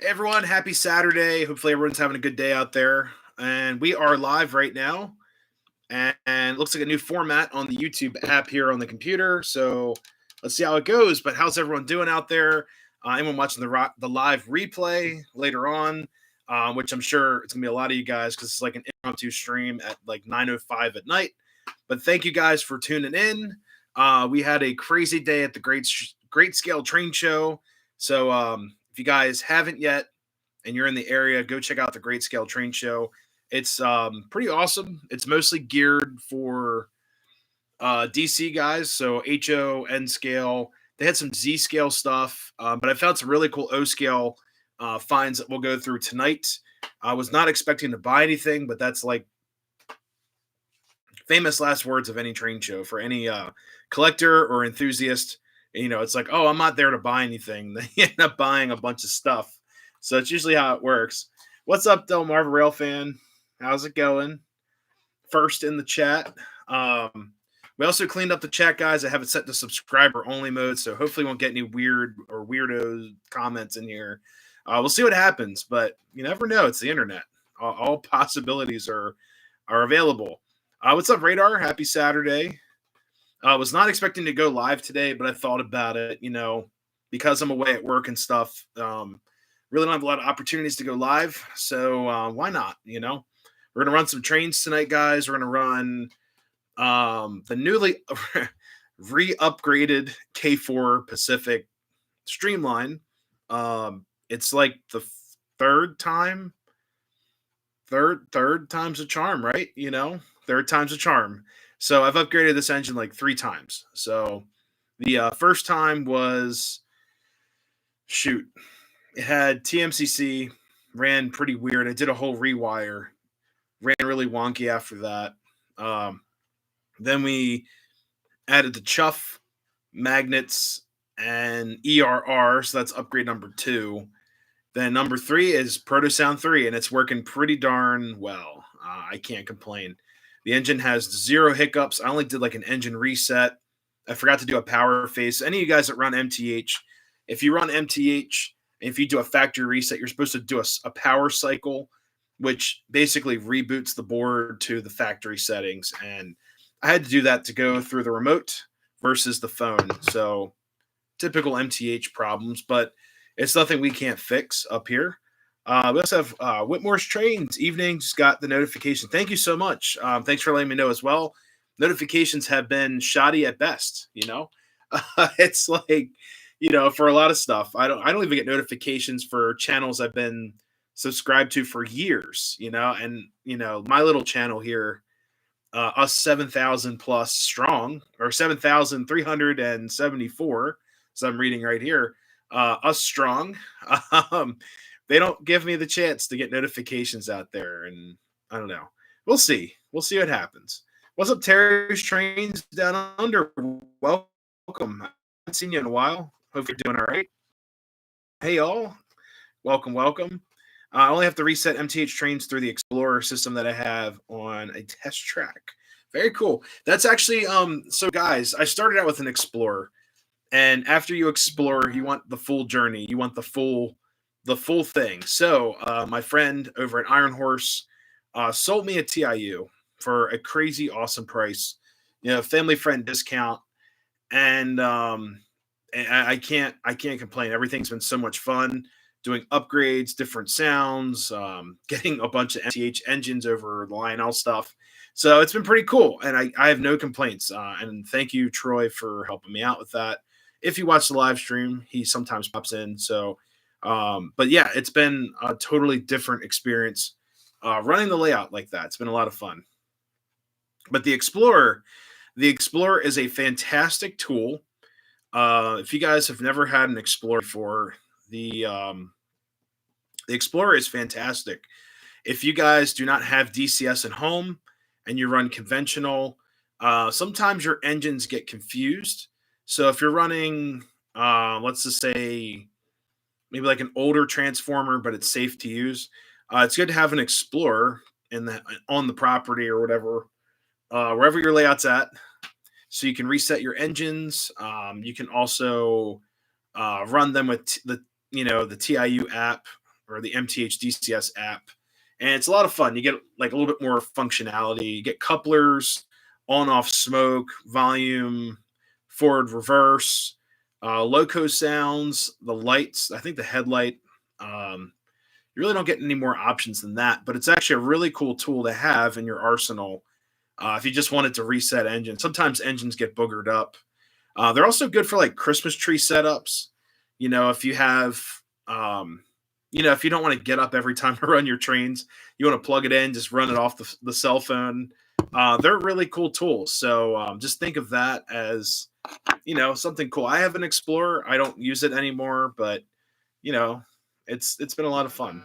Hey everyone, happy Saturday. Hopefully everyone's having a good day out there. And we are live right now. And it looks like a new format on the YouTube app here on the computer. So let's see how it goes. But how's everyone doing out there? Anyone watching the live replay later on, which I'm sure it's going to be a lot of you guys because it's like an impromptu stream at like 9:05 at night. But thank you guys for tuning in. We had a crazy day at the Great Scale Train Show. So if you guys haven't yet and you're in the area, go check out the Great Scale Train Show. It's pretty awesome. It's mostly geared for DC guys, so HO, N scale. They had some Z scale stuff, but I found some really cool O scale finds that we'll go through tonight. I was not expecting to buy anything, but that's like famous last words of any train show for any collector or enthusiast. It's like, oh, I'm not there to buy anything. They end up buying a bunch of stuff. So it's usually how it works. What's up, Delmarva Rail fan? How's it going? First in the chat. We also cleaned up the chat, guys. I have it set to subscriber only mode, so hopefully won't get any weird or weirdo comments in here. We'll see what happens, but you never know. It's the internet. All possibilities are available. What's up, Radar? Happy Saturday. I was not expecting to go live today, but I thought about it, because I'm away at work and stuff. Really don't have a lot of opportunities to go live, so why not? We're gonna run some trains tonight, guys. We're gonna run the newly re-upgraded K4 Pacific Streamline. It's like the third time's a charm, right? Third time's a charm. So I've upgraded this engine like 3 times. So the first time was shoot, it had TMCC, ran pretty weird. I did a whole rewire, ran really wonky after that. Then we added the chuff magnets and ERR, so that's upgrade number 2. Then number 3 is Proto Sound 3, and it's working pretty darn well. I can't complain. The engine has 0 hiccups. I only did like an engine reset. I forgot to do a power phase. Any of you guys that run MTH, if you run MTH, and if you do a factory reset, you're supposed to do a power cycle, which basically reboots the board to the factory settings. And I had to do that to go through the remote versus the phone. So typical MTH problems, but it's nothing we can't fix up here. We also have Whitmore's Trains. Evening just got the notification. Thank you so much. Thanks for letting me know as well. Notifications have been shoddy at best. It's like, for a lot of stuff, I don't even get notifications for channels I've been subscribed to for years. And my little channel here, us 7,000 plus strong, or 7,374. So I'm reading right here. Us strong. They don't give me the chance to get notifications out there, and I don't know. We'll see. We'll see what happens. What's up, Terry's Trains Down Under? Welcome. I haven't seen you in a while. Hope you're doing all right. Hey, y'all. Welcome. I only have to reset MTH trains through the Explorer system that I have on a test track. Very cool. That's actually so guys, I started out with an Explorer. And after you explore, you want the full journey. You want the full thing. So my friend over at Iron Horse sold me a TIU for a crazy awesome price, family friend discount, and I can't complain. Everything's been so much fun. Doing upgrades, different sounds, getting a bunch of MTH engines over the Lionel stuff. So it's been pretty cool, and I have no complaints. And thank you, Troy, for helping me out with that. If you watch the live stream, he sometimes pops in. So, but yeah, it's been a totally different experience running the layout like that. It's been a lot of fun. But the Explorer is a fantastic tool. If you guys have never had an Explorer before, the Explorer is fantastic. If you guys do not have DCS at home and you run conventional, sometimes your engines get confused. So if you're running, let's just say, maybe like an older transformer, but it's safe to use, it's good to have an Explorer on the property or whatever, wherever your layout's at, so you can reset your engines. You can also run them with the TIU app. or the MTH DCS app, and it's a lot of fun. You get like a little bit more functionality. You get couplers, on off smoke, volume, forward reverse, loco sounds, the lights. I think the headlight. You really don't get any more options than that, but it's actually a really cool tool to have in your arsenal if you just wanted to reset engines. Sometimes engines get boogered up. They're also good for like Christmas tree setups. If you have, um, if you don't want to get up every time to run your trains, you want to plug it in, just run it off the cell phone. They're really cool tools. So just think of that as, something cool. I have an Explorer. I don't use it anymore, but you know, it's been a lot of fun.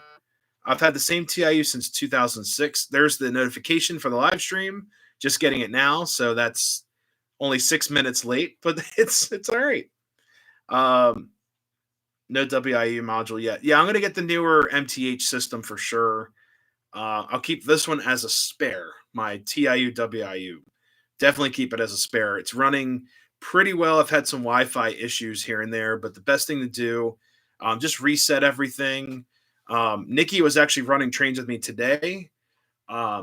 I've had the same TIU since 2006. There's the notification for the live stream. Just getting it now, so that's only 6 minutes late, but it's all right. Um, no WIU module yet. Yeah, I'm gonna get the newer MTH system for sure. I'll keep this one as a spare. My TIU WIU. Definitely keep it as a spare. It's running pretty well. I've had some Wi-Fi issues here and there, but the best thing to do, just reset everything. Nikki was actually running trains with me today.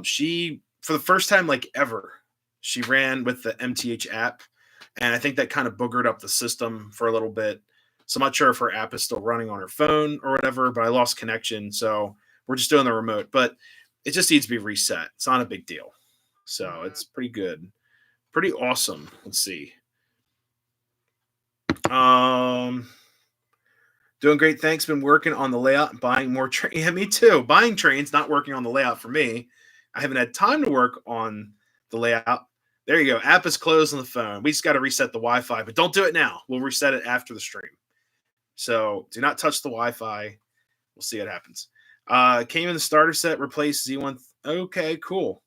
She, for the first time like ever, she ran with the MTH app, and I think that kind of boogered up the system for a little bit. So I'm not sure if her app is still running on her phone or whatever, but I lost connection, so we're just doing the remote. But it just needs to be reset. It's not a big deal. So it's pretty good. Pretty awesome. Let's see. Doing great. Thanks. Been working on the layout and buying more trains. Yeah, me too. Buying trains, not working on the layout for me. I haven't had time to work on the layout. There you go. App is closed on the phone. We just got to reset the Wi-Fi, but don't do it now. We'll reset it after the stream. So do not touch the Wi-Fi. We'll see what happens. Came in the starter set, replaced Z1. Okay, cool.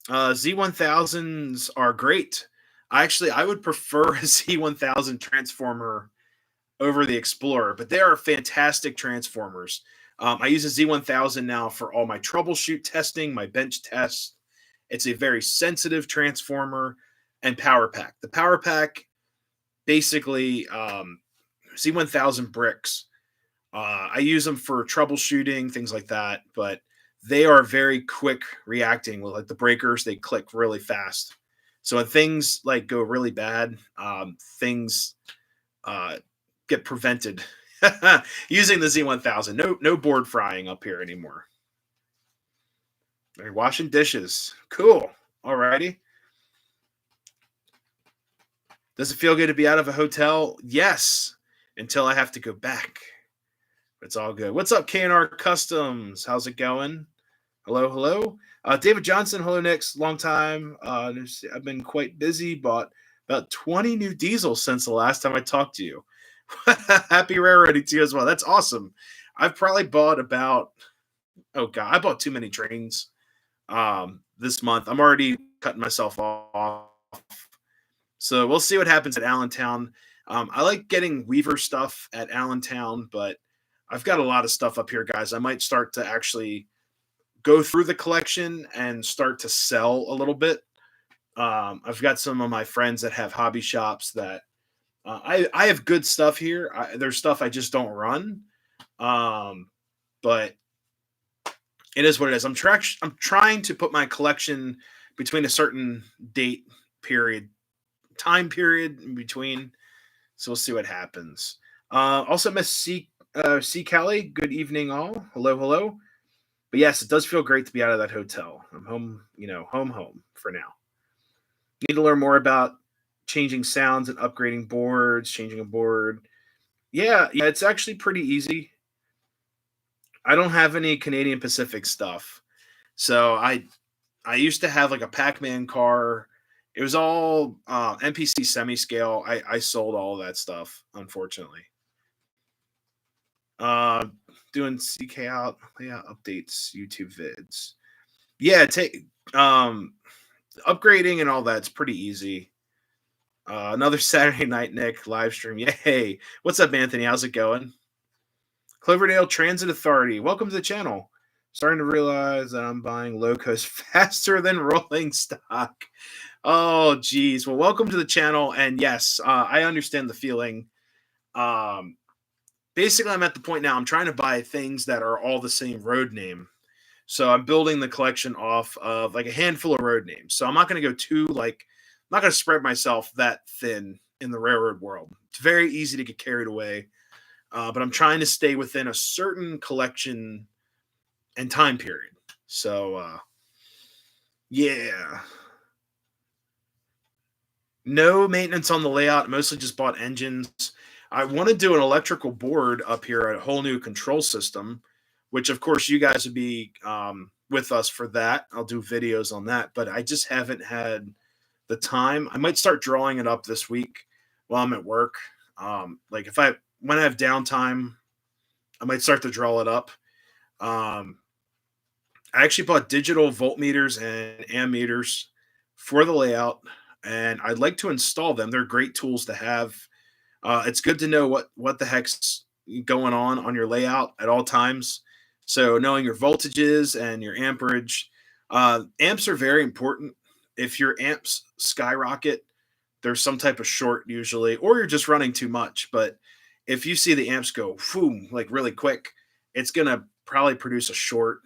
Z1000s are great. I would prefer a Z1000 transformer over the Explorer, but they are fantastic transformers. I use a Z1000 now for all my troubleshoot testing, my bench tests. It's a very sensitive transformer and power pack. The power pack, basically, Z1000 bricks. I use them for troubleshooting, things like that, but they are very quick reacting with like the breakers. They click really fast. So when things like go really bad, things get prevented using the Z1000. No board frying up here anymore. They're washing dishes. Cool. Alrighty. Does it feel good to be out of a hotel? Yes, until I have to go back. It's all good. What's up, K&R Customs? How's it going? Hello, hello. David Johnson, hello, Nix. Long time. I've been quite busy. Bought about 20 new diesels since the last time I talked to you. Happy railroading to you as well. That's awesome. I've probably bought about, I bought too many trains this month. I'm already cutting myself off. So we'll see what happens at Allentown. I like getting Weaver stuff at Allentown, but I've got a lot of stuff up here, guys. I might start to actually go through the collection and start to sell a little bit. I've got some of my friends that have hobby shops that I have good stuff here. There's stuff I just don't run, but it is what it is. I'm trying to put my collection between a certain time period in between. So we'll see what happens. Also, Miss C. Kelly, good evening, all. Hello, hello. But yes, it does feel great to be out of that hotel. I'm home, home for now. Need to learn more about changing sounds and upgrading boards, changing a board. Yeah, it's actually pretty easy. I don't have any Canadian Pacific stuff. So I used to have like a Pac-Man car. It was all NPC semi-scale. I sold all of that stuff, unfortunately. Doing CK out, updates, YouTube vids. Yeah, upgrading and all that's pretty easy. Another Saturday night, Nick, live stream. Yay. What's up, Anthony? How's it going? Cloverdale Transit Authority. Welcome to the channel. Starting to realize that I'm buying locos faster than rolling stock. Oh, geez. Well, welcome to the channel. And yes, I understand the feeling. basically I'm at the point now I'm trying to buy things that are all the same road name. So I'm building the collection off of like a handful of road names. So I'm not going to go too like I'm not going to spread myself that thin in the railroad world. It's very easy to get carried away, but I'm trying to stay within a certain collection and time period. So yeah, no maintenance on the layout. Mostly just bought engines. I want to do an electrical board up here, a whole new control system, which of course you guys would be with us for that. I'll do videos on that, but I just haven't had the time. I might start drawing it up this week while I'm at work. Like if I when I have downtime, I might start to draw it up. Um, I actually bought digital voltmeters and ammeters for the layout, and I'd like to install them. They're great tools to have. It's good to know what the heck's going on your layout at all times. So knowing your voltages and your amperage, amps are very important. If your amps skyrocket, there's some type of short usually, or you're just running too much. But if you see the amps go boom like really quick, it's gonna probably produce a short.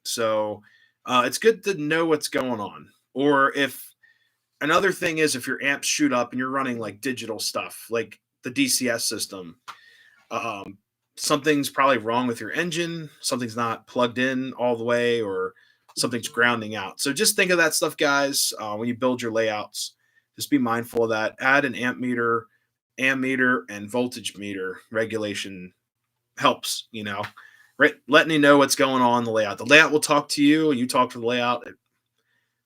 So it's good to know what's going on. Or if another thing is if your amps shoot up and you're running like digital stuff, like the DCS system, um, something's probably wrong with your engine. Something's not plugged in all the way, or something's grounding out. So just think of that stuff, guys, when you build your layouts. Just be mindful of that. Add an ammeter, and voltage meter regulation helps. Right, letting you know what's going on in the layout. The layout will talk to you. You talk to the layout. It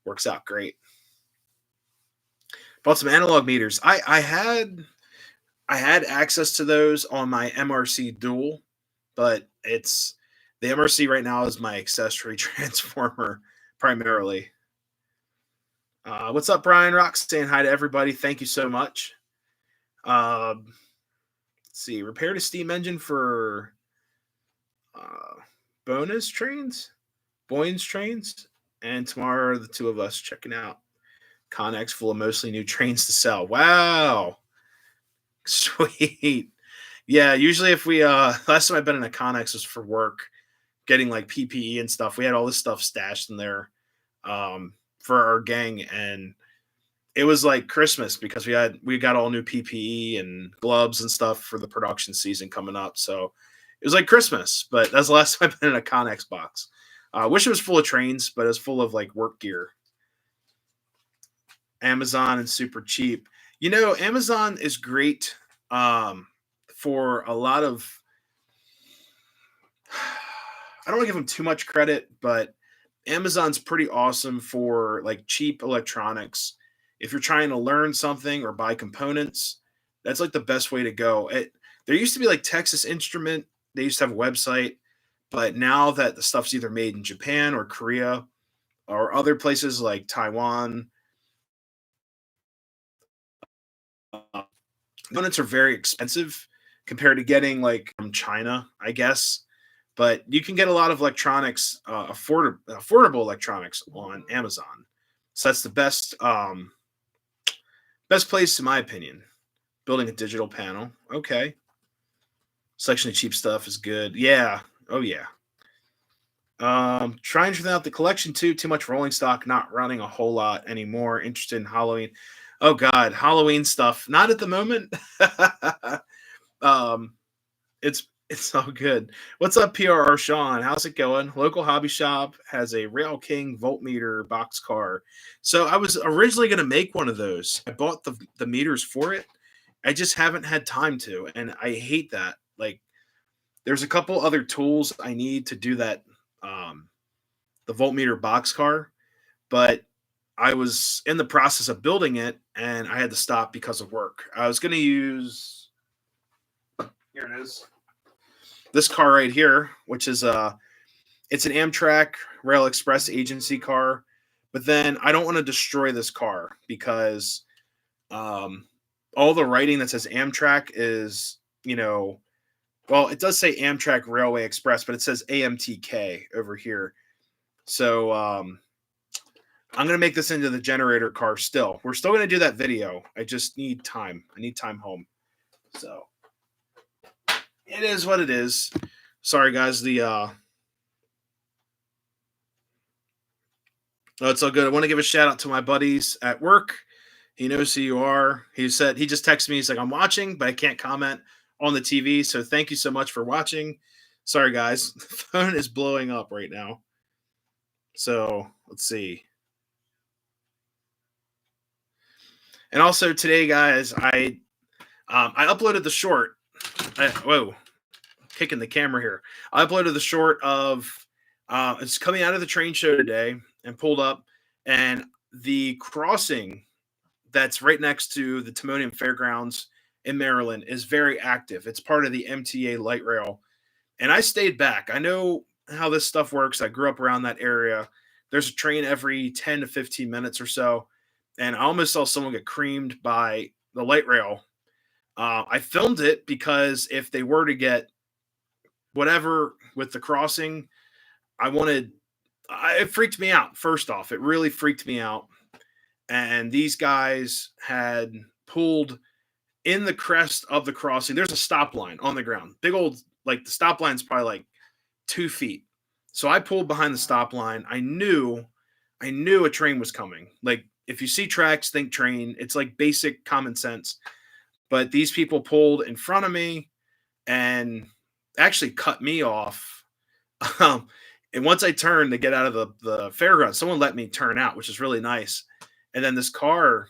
works out great. Bought some analog meters. I had access to those on my MRC Dual, but it's the MRC right now is my accessory transformer primarily. What's up, Brian Rock? Saying hi to everybody. Thank you so much. Let's see. Repair the steam engine for uh, bonus trains, Boynes trains, and tomorrow the two of us checking out Connex full of mostly new trains to sell. Wow. Sweet. Yeah, usually if we last time I've been in a Connex was for work, getting like PPE and stuff. We had all this stuff stashed in there for our gang, and it was like Christmas because we got all new PPE and gloves and stuff for the production season coming up. So it was like Christmas, but that's the last time I've been in a Connex box. I wish it was full of trains, but it was full of like work gear. Amazon and super cheap. Amazon is great um, for a lot of. I don't want to give them too much credit, but Amazon's pretty awesome for like cheap electronics. If you're trying to learn something or buy components, that's like the best way to go. There used to be like Texas Instrument. They used to have a website, but now that the stuff's either made in Japan or Korea or other places like Taiwan, components are very expensive compared to getting like from China, I guess. But you can get a lot of electronics, affordable electronics on Amazon. So that's the best place, in my opinion. Building a digital panel, okay. Selection of cheap stuff is good. Yeah, oh yeah. Trying to out the collection too. Too much rolling stock, not running a whole lot anymore. Interested in Halloween. Oh God, Halloween stuff. Not at the moment. um, it's all good. What's up, PRR Sean? How's it going? Local hobby shop has a Rail King voltmeter box car. So I was originally going to make one of those. I bought the meters for it. I just haven't had time to, and I hate that. Like, there's a couple other tools I need to do that. The voltmeter box car, but I was in the process of building it, and I had to stop because of work. I was going to use here it is this car right here, which is it's an Amtrak Rail Express agency car. But then I don't want to destroy this car because um, all the writing that says Amtrak is, well, it does say Amtrak Railway Express, but it says AMTK over here. So I'm going to make this into the generator car still. We're still going to do that video. I just need time. I need time home. So It is what it is. Sorry, guys. Oh, it's all good. I want to give a shout out to my buddies at work. He knows who you are. He said he just texted me. He's like, I'm watching, but I can't comment on the TV. So thank you so much for watching. Sorry, guys. The phone is blowing up right now. So let's see. And also today, guys, I uploaded the short. Whoa, kicking the camera here. I uploaded the short of it's coming out of the train show today and pulled up, and the crossing that's right next to the Timonium Fairgrounds in Maryland is very active. It's part of the MTA light rail, and I stayed back. I know how this stuff works. I grew up around that area. There's a train every 10 to 15 minutes or so, and I almost saw someone get creamed by the light rail. I filmed it because if they were to get whatever with the crossing, I wanted. It freaked me out. First off, it really freaked me out. And these guys had pulled in the crest of the crossing. There's a stop line on the ground, big old, like the stop line's probably like 2 feet. So I pulled behind the stop line. I knew a train was coming. Like if you see tracks, think train. It's like basic common sense. But these people pulled in front of me and actually cut me off. Um, and once I turned to get out of the fairground, someone let me turn out, which is really nice. And then this car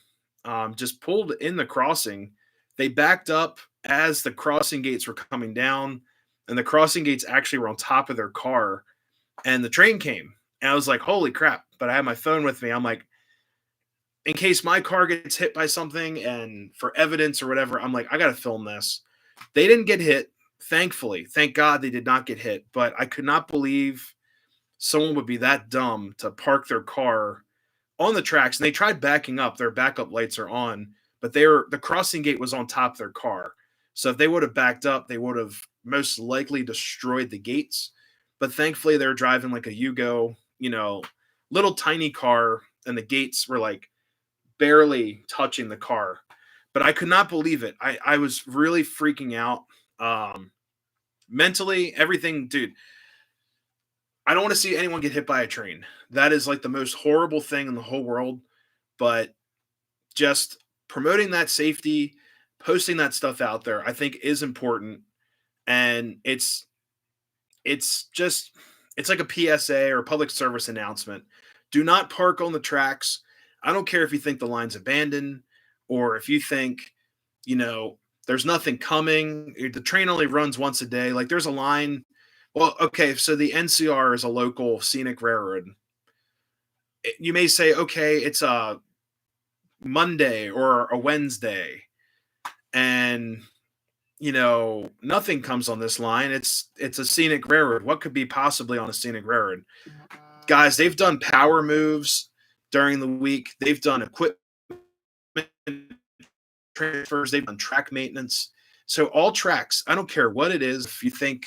just pulled in the crossing. They backed up as the crossing gates were coming down, and the crossing gates actually were on top of their car. And the train came, and I was like, "Holy crap!" But I had my phone with me. I'm like, in case my car gets hit by something, and for evidence or whatever, I'm like, I got to film this. They didn't get hit, thankfully. Thank God they did not get hit. But I could not believe someone would be that dumb to park their car on the tracks, and they tried backing up. Their backup lights are on, but the crossing gate was on top of their car. So if they would have backed up, they would have most likely destroyed the gates. But thankfully, they're driving like a Yugo, little tiny car, and the gates were like barely touching the car. But I could not believe it. I was really freaking out. Mentally, everything, dude. I don't want to see anyone get hit by a train. That is like the most horrible thing in the whole world. But just promoting that safety, posting that stuff out there, I think is important. And it's like a PSA or a public service announcement. Do not park on the tracks. I don't care if you think the line's abandoned or if you think, you know, there's nothing coming. The train only runs once a day. Like there's a line. Well, okay, so the NCR is a local scenic railroad. You may say, okay, it's a Monday or a Wednesday, and nothing comes on this line. It's a scenic railroad. What could be possibly on a scenic railroad? Guys, they've done power moves during the week. They've done equipment transfers. They've done track maintenance. So all tracks, I don't care what it is. If you think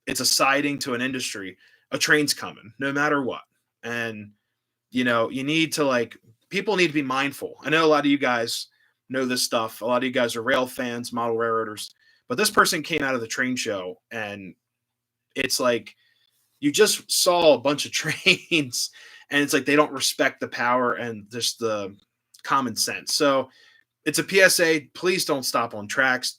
it's a siding to an industry, a train's coming, no matter what. And you need to people need to be mindful. I know a lot of you guys know this stuff. A lot of you guys are rail fans, model railroaders. But this person came out of the train show, and it's like you just saw a bunch of trains, and it's like they don't respect the power and just the common sense. So it's a PSA. Please don't stop on tracks.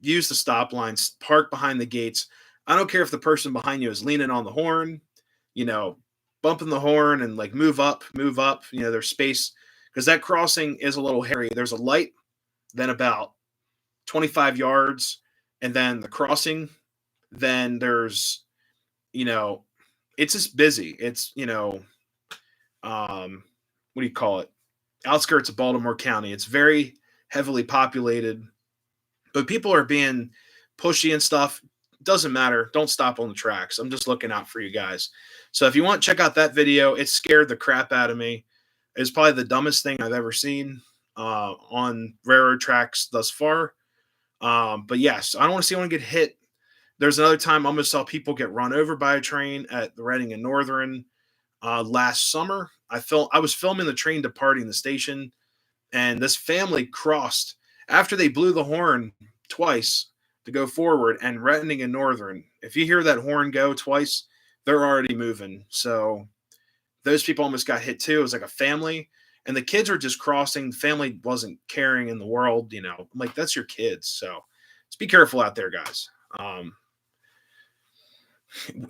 Use the stop lines. Park behind the gates. I don't care if the person behind you is leaning on the horn, bumping the horn and like move up. There's space because that crossing is a little hairy. There's a light, then about 25 yards, and then the crossing. Then there's, it's just busy. It's, what do you call it? Outskirts of Baltimore County. It's very heavily populated, but people are being pushy and stuff. Doesn't matter. Don't stop on the tracks. I'm just looking out for you guys. So if you want, check out that video. It scared the crap out of me. It's probably the dumbest thing I've ever seen on railroad tracks thus far. But yes, I don't want to see anyone get hit. There's another time I almost saw people get run over by a train at the Reading and Northern last summer. I was filming the train departing the station, and this family crossed after they blew the horn twice. to go forward, and Reading and Northern, if you hear that horn go twice, they're already moving. So those people almost got hit too. It was like a family, and the kids were just crossing. The family wasn't caring in the world, you know. I'm like, that's your kids. So just be careful out there, guys.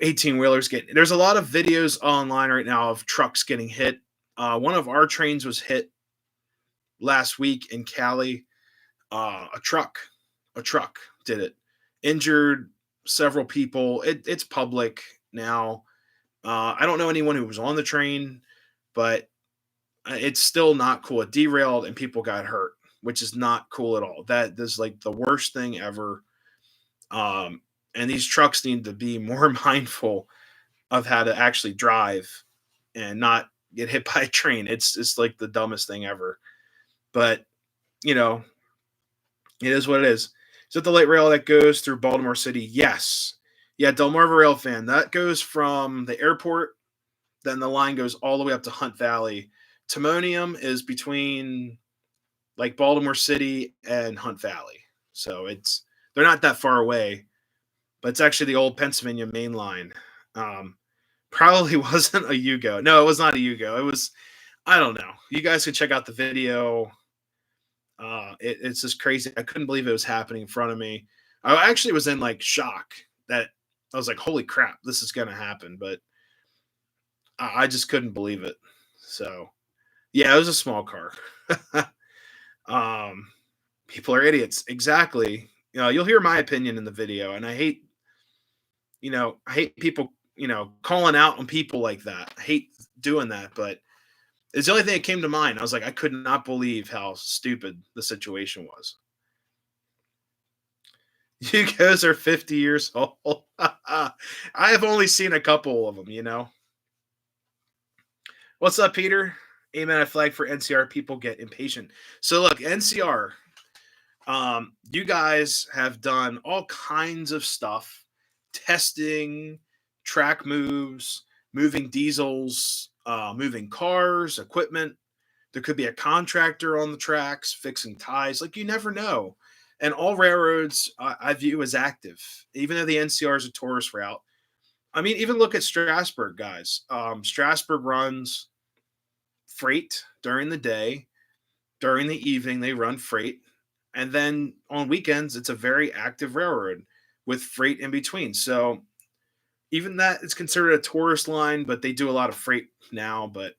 18 wheelers get, there's a lot of videos online right now of trucks getting hit. One of our trains was hit last week in Cali. A truck did it, injured several people. It's public now. I don't know anyone who was on the train, but it's still not cool. It derailed and people got hurt, which is not cool at all. That is like the worst thing ever. And these trucks need to be more mindful of how to actually drive and not get hit by a train. It's like the dumbest thing ever. But you know, it is what it is. Is it the light rail that goes through Baltimore City? Yes. Yeah, Delmarva Rail fan. That goes from the airport, then the line goes all the way up to Hunt Valley. Timonium is between like Baltimore City and Hunt Valley. So they're not that far away, but it's actually the old Pennsylvania main line. Um, Probably wasn't a Yugo. No, it was not a Yugo. It was, I don't know. You guys can check out the video. It's just crazy. I couldn't believe it was happening in front of me. I actually was in like shock that I was like, holy crap, this is going to happen. But I just couldn't believe it. So, yeah, it was a small car. um, People are idiots. Exactly. You'll hear my opinion in the video. And I hate people, calling out on people like that. I hate doing that. But it's the only thing that came to mind. I was like, I could not believe how stupid the situation was. You guys are 50 years old. I have only seen a couple of them. What's up, Peter? Amen. I flag for NCR. People get impatient. So look, NCR, you guys have done all kinds of stuff, testing, track moves, moving diesels, moving cars, equipment. There could be a contractor on the tracks fixing ties. Like, you never know. And all railroads I view as active, even though the NCR is a tourist route. I mean, even look at Strasburg, guys. Strasburg runs freight during the day. During the evening, they run freight. And then on weekends, it's a very active railroad with freight in between. So even that is considered a tourist line, but they do a lot of freight now. But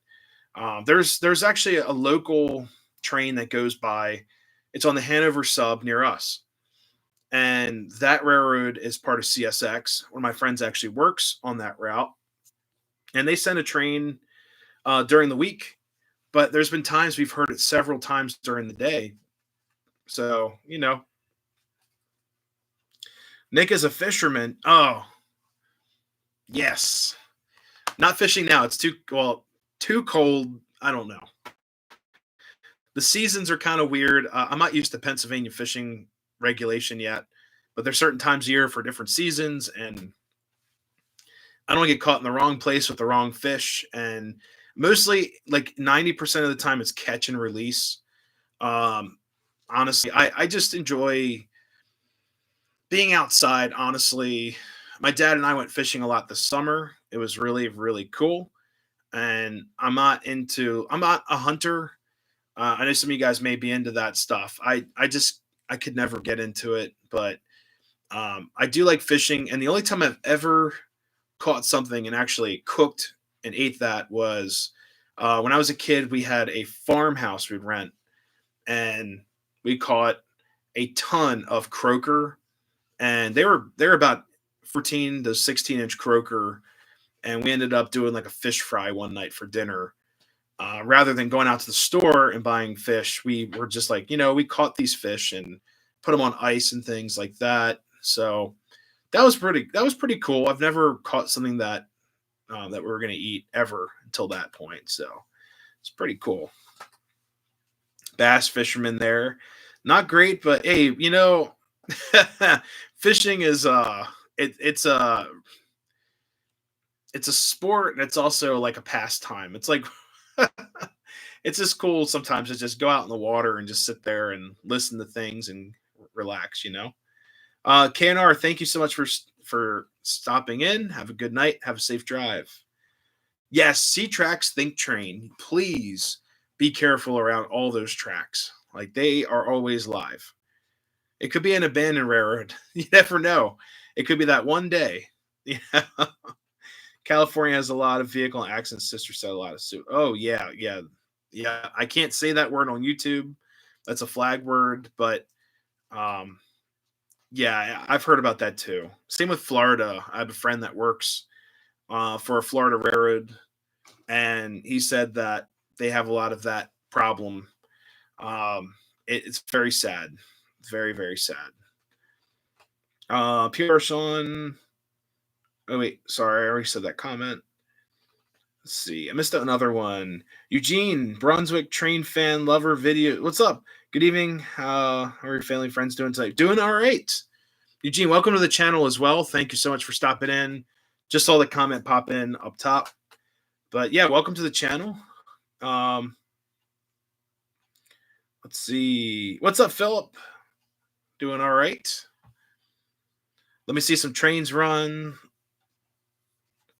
there's actually a local train that goes by. It's on the Hanover sub near us. And that railroad is part of CSX. One of my friends actually works on that route. And they send a train during the week. But there's been times we've heard it several times during the day. So, Nick is a fisherman. Oh, yes. Not fishing now. It's too cold. I don't know. The seasons are kind of weird. I'm not used to Pennsylvania fishing regulation yet, but there's certain times a year for different seasons, and I don't want to get caught in the wrong place with the wrong fish. And mostly, like 90% of the time, it's catch and release. Honestly, I just enjoy being outside. Honestly, my dad and I went fishing a lot this summer. It was really, really cool. And I'm not a hunter. I know some of you guys may be into that stuff. I could never get into it, but I do like fishing. And the only time I've ever caught something and actually cooked and ate that was when I was a kid. We had a farmhouse we'd rent, and we caught a ton of croaker, and they were about 14 to 16-inch croaker, and we ended up doing like a fish fry one night for dinner. Rather than going out to the store and buying fish, we were just like, we caught these fish and put them on ice and things like that. So that was pretty cool. I've never caught something that we were going to eat ever until that point. So it's pretty cool. Bass fisherman there. Not great, but hey, fishing is it's a sport, and it's also like a pastime. It's like it's just cool sometimes to just go out in the water and just sit there and listen to things and relax. KNR, thank you so much for stopping in. Have a good night. Have a safe drive. Yes, see tracks, think train. Please be careful around all those tracks. Like they are always live. It could be an abandoned railroad. You never know. It could be that one day. Yeah. California has a lot of vehicle accidents. Sister said a lot of suit. Oh yeah, yeah, yeah. I can't say that word on YouTube. That's a flag word, but um, yeah, I've heard about that too. Same with Florida. I have a friend that works for a Florida railroad, and he said that they have a lot of that problem. It's very sad, very very sad. PR Sean. Oh wait, sorry, I already said that comment. Let's see. I missed out another one. Eugene, Brunswick train fan lover video. What's up? Good evening. How are your family friends doing tonight? Doing all right. Eugene, welcome to the channel as well. Thank you so much for stopping in. Just saw the comment pop in up top. But yeah, welcome to the channel. Um, let's see. What's up, Philip? Doing all right. Let me see some trains run.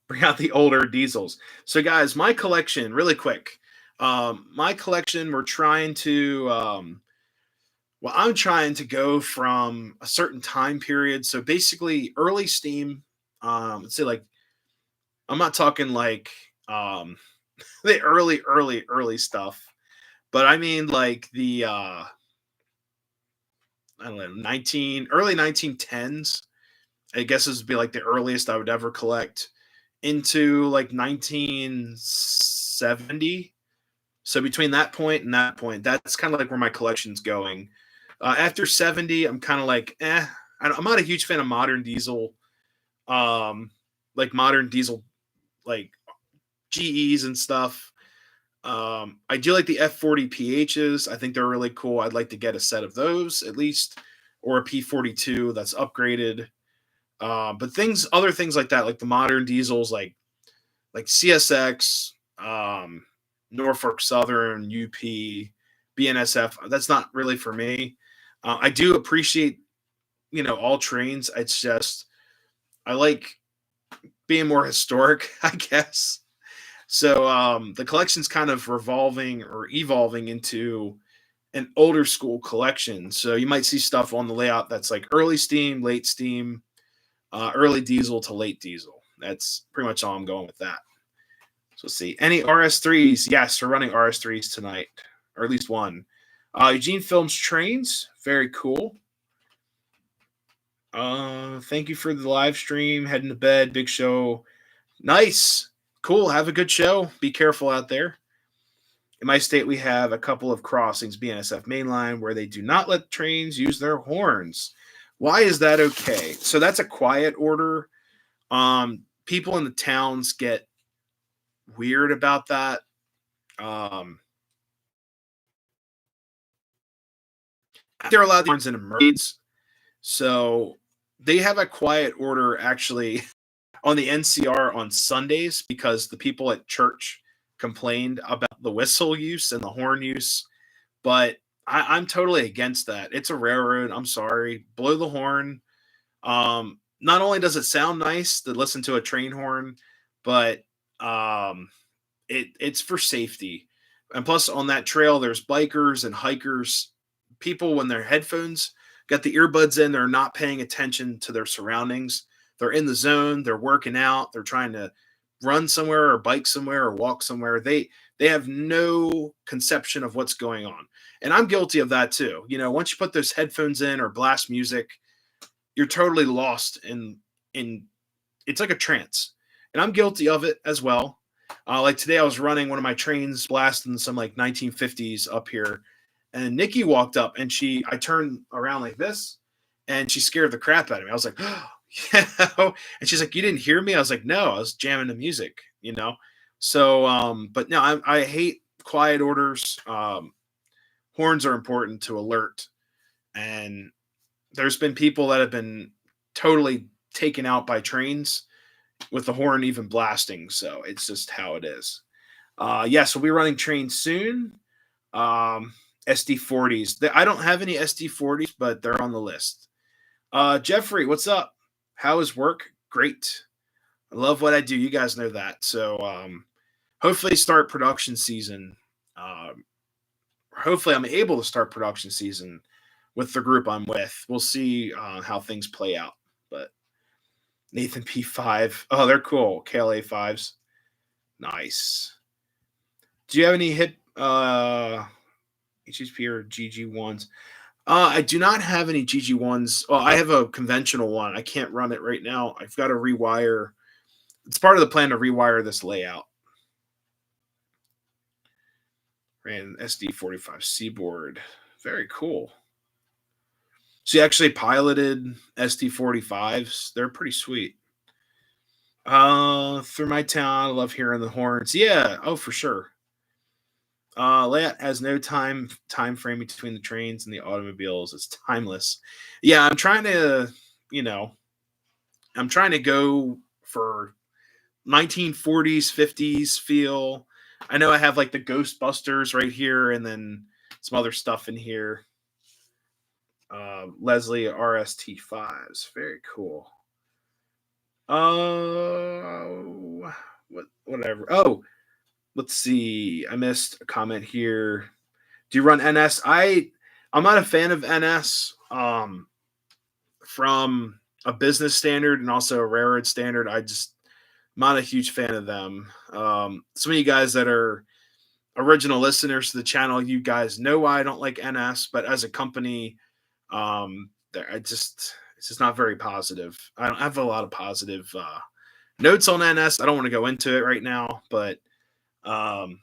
Bring out the older diesels. So, guys, my collection, really quick. My collection, we're trying to well, I'm trying to go from a certain time period. So basically early steam, let's say like I'm not talking like um the early stuff, but I mean like the I don't know, 19 early 1910s. I guess this would be like the earliest I would ever collect into like 1970. So between that point and that point, that's kind of like where my collection's going. After 70, I'm kind of like, I'm not a huge fan of modern diesel, um, like modern diesel, like GEs and stuff. I do like the F40 PHs. I think they're really cool. I'd like to get a set of those at least, or a P42 that's upgraded. But other things like that, like the modern diesels, like CSX, Norfolk Southern, UP, BNSF. That's not really for me. I do appreciate all trains. It's just I like being more historic, I guess. So the collection's kind of revolving or evolving into an older school collection. So you might see stuff on the layout that's like early steam, late steam, early diesel to late diesel. That's pretty much all I'm going with that. So let's see. Any RS3s? Yes, we're running RS3s tonight, or at least one. Eugene Films Trains. Very cool. Thank you for the live stream. Heading to bed. Big show. Nice. Cool. Have a good show. Be careful out there. In my state, we have a couple of crossings, BNSF mainline, where they do not let trains use their horns. Why is that okay? So that's a quiet order. People in the towns get weird about that. They're allowed horns in emergencies. So they have a quiet order actually on the NCR on Sundays because the people at church complained about the whistle use and the horn use. But I'm totally against that. It's a railroad. I'm sorry. Blow the horn. Not only does it sound nice to listen to a train horn, but it's for safety. And plus, on that trail, there's bikers and hikers. People, when their headphones got the earbuds in, they're not paying attention to their surroundings. They're in the zone. They're working out. They're trying to run somewhere or bike somewhere or walk somewhere. They have no conception of what's going on. And I'm guilty of that too. Once you put those headphones in or blast music, you're totally lost in it's like a trance. And I'm guilty of it as well. Like today, I was running one of my trains, blasting some like 1950s up here, and Nikki walked up, and I turned around like this, and she scared the crap out of me. I was like, oh, and she's like, "You didn't hear me?" I was like, "No, I was jamming the music." So, but no, I hate quiet orders. Horns are important to alert, and there's been people that have been totally taken out by trains with the horn even blasting. So it's just how it is. Yes, we'll be running trains soon. SD40s. I don't have any SD40s, but they're on the list. Jeffrey, what's up? How is work? Great. I love what I do. You guys know that. So hopefully start production season. Um, hopefully I'm able to start production season with the group I'm with. We'll see how things play out. But Nathan P5. Oh, they're cool. KLA fives. Nice. Do you have any hip HHP or GG ones? I do not have any GG ones. Well, I have a conventional one. I can't run it right now. I've got to rewire. It's part of the plan to rewire this layout. Ran SD45 Seaboard. Very cool. So you actually piloted SD45s. They're pretty sweet. Through my town, I love hearing the horns. Yeah, oh for sure. Layout has no time frame between the trains and the automobiles. It's timeless. Yeah, you know, I'm trying to go for 1940s, 50s feel. I know I have like the Ghostbusters right here, and then some other stuff in here. Leslie RST fives, very cool. Whatever. Oh, let's see. I missed a comment here. Do you run NS? I'm not a fan of NS. From a business standard and also a railroad standard, I'm not a huge fan of them. Some of you guys that are original listeners to the channel, you guys know why I don't like NS, but as a company, it's just not very positive. I don't have a lot of positive notes on NS. I don't want to go into it right now, but um,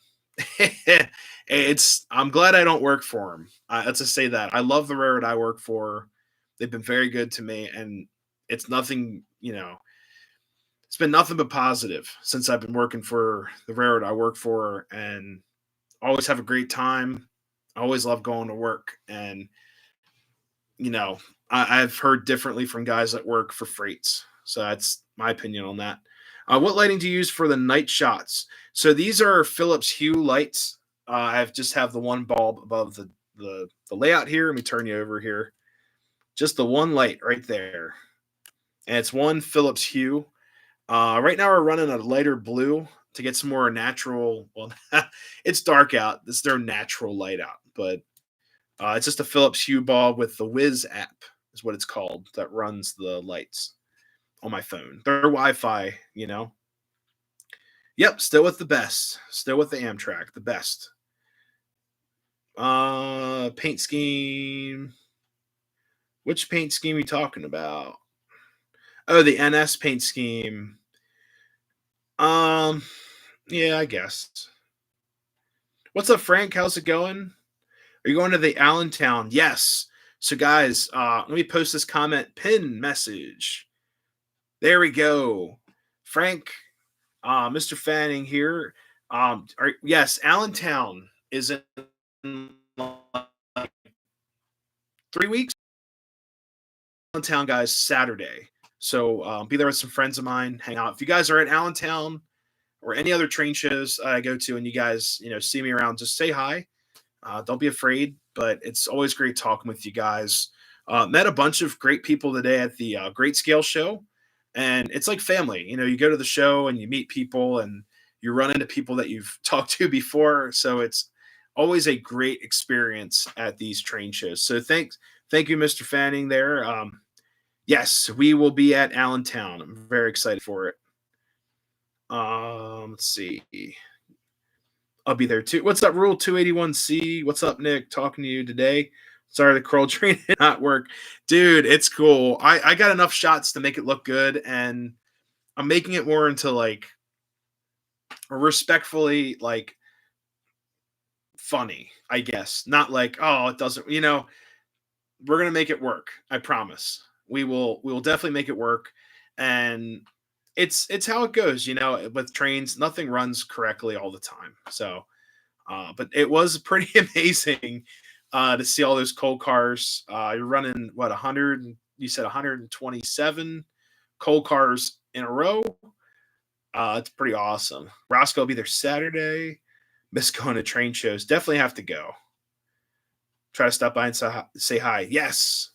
I'm glad I don't work for them. Let's just say that I love the railroad I work for. They've been very good to me, and it's nothing, it's been nothing but positive since I've been working for the railroad I work for, and always have a great time. I always love going to work, and I've heard differently from guys that work for freights. So that's my opinion on that. What lighting do you use for the night shots? So these are Philips Hue lights. I just have the one bulb above the layout here. Let me turn you over here. Just the one light right there, and it's one Philips Hue. Right now we're running a lighter blue to get some more natural. Well, it's dark out. This is their natural light out, but it's just a Philips Hue bulb with the Wiz app is what it's called that runs the lights on my phone. They're Wi-Fi. Yep, still with the best. Still with the Amtrak, the best. Paint scheme. Which paint scheme are you talking about? Oh, the NS paint scheme. Um, yeah, I guess. What's up, Frank? How's it going? Are you going to the Allentown? Yes. So, guys, let me post this comment pin message. There we go. Frank, Mr. Fanning here. Yes, Allentown is in like 3 weeks. Allentown, guys, Saturday. So be there with some friends of mine, hang out. If you guys are at Allentown or any other train shows I go to, and you guys, see me around, just say hi. Don't be afraid, but it's always great talking with you guys. Met a bunch of great people today at the Great Scale Show, and it's like family. You go to the show and you meet people, and you run into people that you've talked to before. So it's always a great experience at these train shows. So thank you, Mr. Fanning. There, yes, we will be at Allentown. I'm very excited for it. Let's see. I'll be there too. What's up, Rule 281C? What's up, Nick? Talking to you today. Sorry, the curl train did not work. Dude, it's cool. I got enough shots to make it look good, and I'm making it more into like respectfully like funny, I guess. Not like, oh, it doesn't, we're gonna make it work. I promise. We will definitely make it work. And it's how it goes, with trains, nothing runs correctly all the time. So but it was pretty amazing to see all those coal cars. You're running what 100? You said 127 coal cars in a row. It's pretty awesome. Roscoe will be there Saturday. Miss going to train shows. Definitely have to go. Try to stop by and say hi. Yes.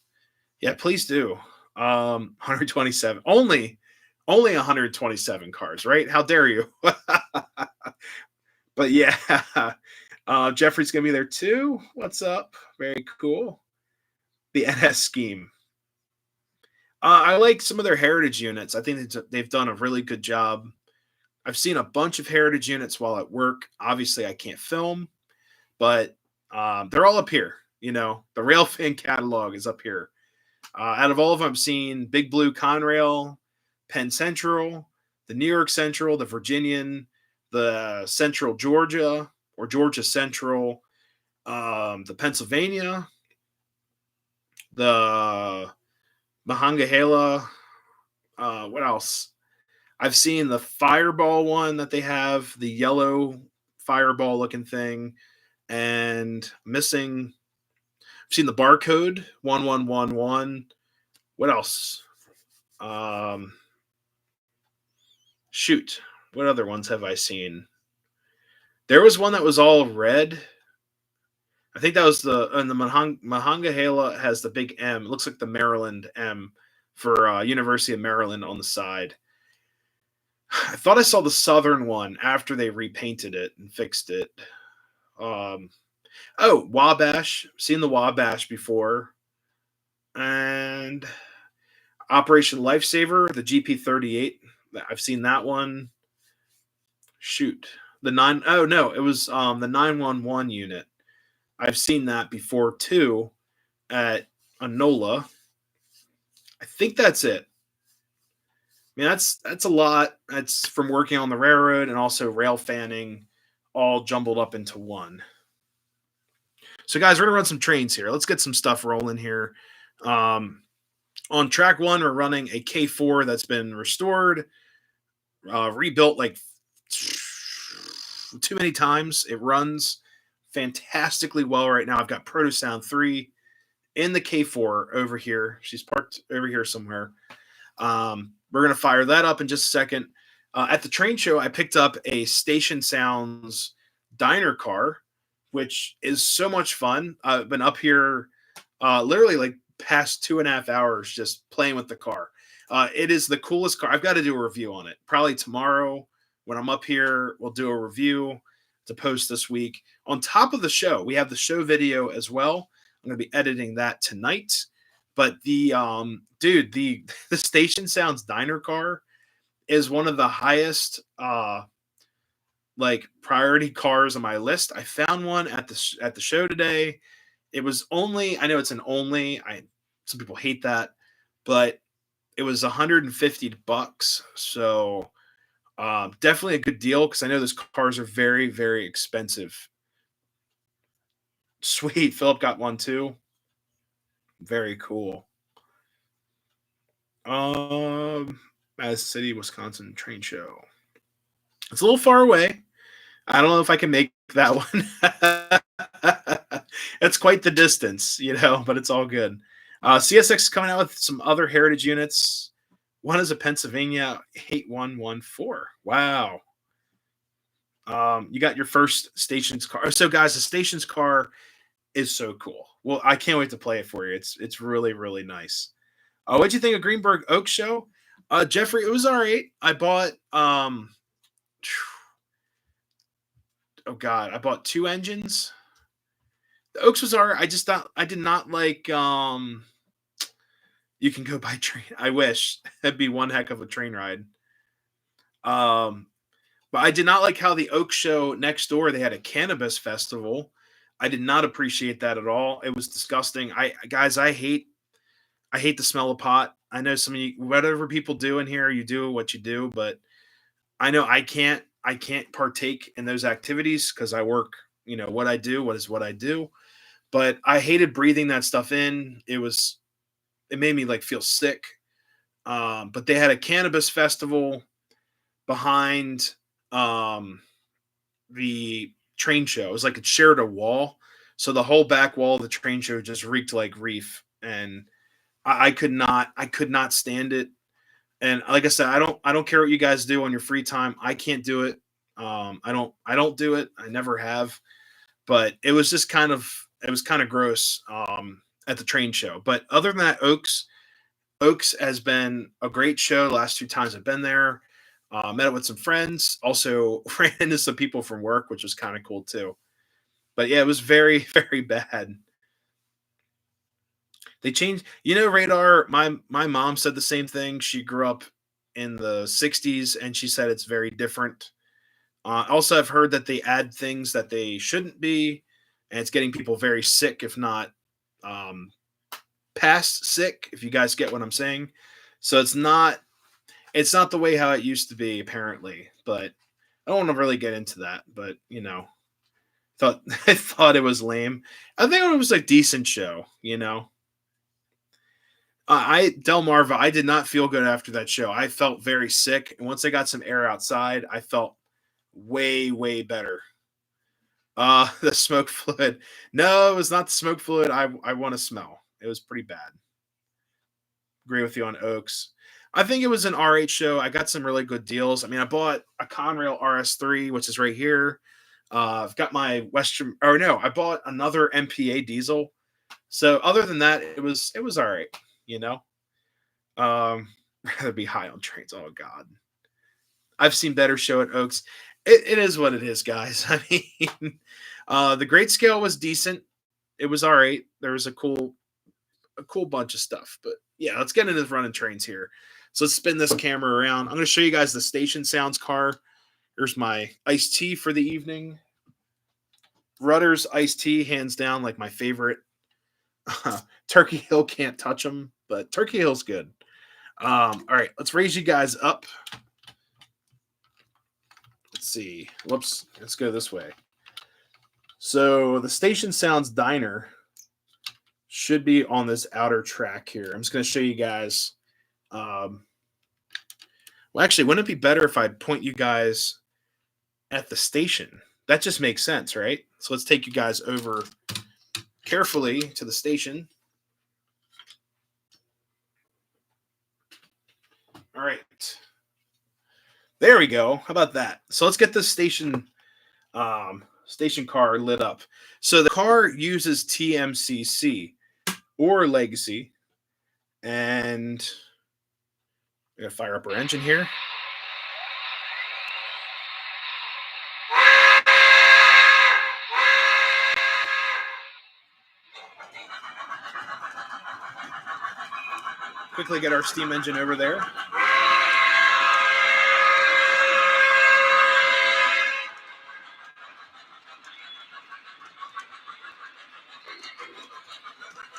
Yeah, please do. 127. Only 127 cars, right? How dare you? But yeah, Jeffrey's gonna be there too. What's up? Very cool. The NS scheme. I like some of their heritage units. I think they've done a really good job. I've seen a bunch of heritage units while at work. Obviously, I can't film, but they're all up here. You know, the Railfan catalog is up here. Out of all of them, I've seen Big Blue Conrail, Penn Central, the New York Central, the Virginian, the Central Georgia or Georgia Central, the Pennsylvania, the Mahangahela. What else? I've seen the Fireball one that they have, the yellow fireball looking thing, and missing. I've seen the barcode 1111. What else? Um, Shoot, what other ones have I seen? There was one that was all red. I think that was and the Mahangahela has the big M. It looks like the Maryland M for University of Maryland on the side. I thought I saw the Southern one after they repainted it and fixed it. Um, oh, Wabash. Seen the Wabash before. And Operation Lifesaver, the GP38. I've seen that one. Shoot. The nine oh no, it was the 911 unit. I've seen that before too at Anola. I think that's it. I mean, that's a lot. That's from working on the railroad and also rail fanning all jumbled up into one. So, guys, we're gonna run some trains here. Let's get some stuff rolling here. On track one, we're running a K4 that's been restored, rebuilt like too many times. It runs fantastically well right now. I've got Proto Sound 3 in the K4 over here. She's parked over here somewhere. We're going to fire that up in just a second. At the train show, I picked up a Station Sounds diner car, which is so much fun. I've been up here literally like past 2.5 hours just playing with the car. It is the coolest car. I've got to do a review on it. Probably tomorrow when I'm up here, we'll do a review to post this week. On top of the show, we have the show video as well. I'm going to be editing that tonight. But the the Station Sounds diner car is one of the highest like priority cars on my list. I found one at the show today. It was only, I know it's an only, some people hate that, but it was $150. So definitely a good deal because I know those cars are very, very expensive. Sweet. Philip got one too. Very cool. As City, Wisconsin train show. It's a little far away. I don't know if I can make that one. It's quite the distance, but it's all good. CSX is coming out with some other heritage units. One is a Pennsylvania 8114. Wow. You got your first Stations car. So, guys, the Stations car is so cool. Well, I can't wait to play it for you. It's really, really nice. What'd you think of Greenberg Oak Show? Jeffrey, it was all right. I bought oh god, I bought 2 engines. The Oaks was all right. I did not like you can go by train. I wish. That'd be one heck of a train ride. But I did not like how the Oak Show next door, they had a cannabis festival. I did not appreciate that at all. It was disgusting. I hate the smell of pot. I know some of you, whatever people do in here, you do what you do, but I know I can't partake in those activities because I work, what I do, what I do. But I hated breathing that stuff in. It made me like feel sick. But they had a cannabis festival behind the train show. It was like it shared a wall. So the whole back wall of the train show just reeked like reef. And I could not stand it. And like I said, I don't care what you guys do on your free time. I can't do it. I don't do it. I never have. But it was just kind of gross at the train show. But other than that, Oaks, Oaks has been a great show the last 2 times I've been there. Met up with some friends, also ran into some people from work, which was kinda cool too. But yeah, it was very, very bad. They changed Radar, my mom said the same thing. She grew up in the '60s, and she said it's very different. Also, I've heard that they add things that they shouldn't be, and it's getting people very sick, if not, um, past sick, if you guys get what I'm saying. So it's not the way how it used to be apparently, but I don't wanna really get into that, but, thought I thought it was lame. I think it was a decent show, you know? I Delmarva, I did not feel good after that show. I felt very sick, and once I got some air outside, I felt way, way better. The smoke fluid. No, it was not the smoke fluid I wanna smell. It was pretty bad. Agree with you on Oaks. I think it was an RH show. I got some really good deals. I mean, I bought a Conrail RS3, which is right here. I've got my Western or no, I bought another MPA diesel. So other than that, it was all right, you know? Um, rather be high on trains. Oh God. I've seen better show at Oaks. It is what it is, guys. I mean, the grade scale was decent. It was all right. There was a cool bunch of stuff. But yeah, let's get into the running trains here. So let's spin this camera around. I'm going to show you guys the station sounds car. Here's my iced tea for the evening. Rudder's iced tea, hands down, like my favorite. Turkey Hill can't touch them, but Turkey Hill's good. All right, let's raise you guys up. Let's see. Whoops. Let's go this way. So the Station Sounds Diner should be on this outer track here. I'm just going to show you guys. Well, actually, wouldn't it be better if I point you guys at the station? That just makes sense, right? So let's take you guys over carefully to the station. All right. There we go. How about that? So let's get this station car lit up. So the car uses TMCC or Legacy, and we're gonna fire up our engine here. Quickly get our steam engine over there.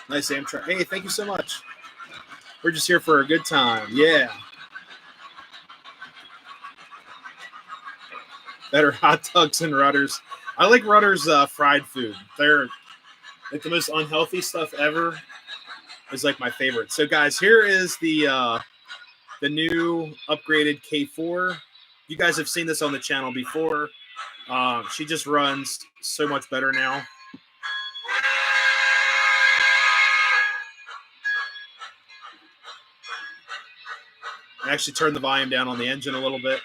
Nice Amtrak. Hey, thank you so much. We're just here for a good time. Yeah. Better hot dogs and Rudders. I like Rudders fried food. They're like the most unhealthy stuff ever. Is like my favorite. So guys, here is the new upgraded K4. You guys have seen this on the channel before. She just runs so much better now. I actually turned the volume down on the engine a little bit.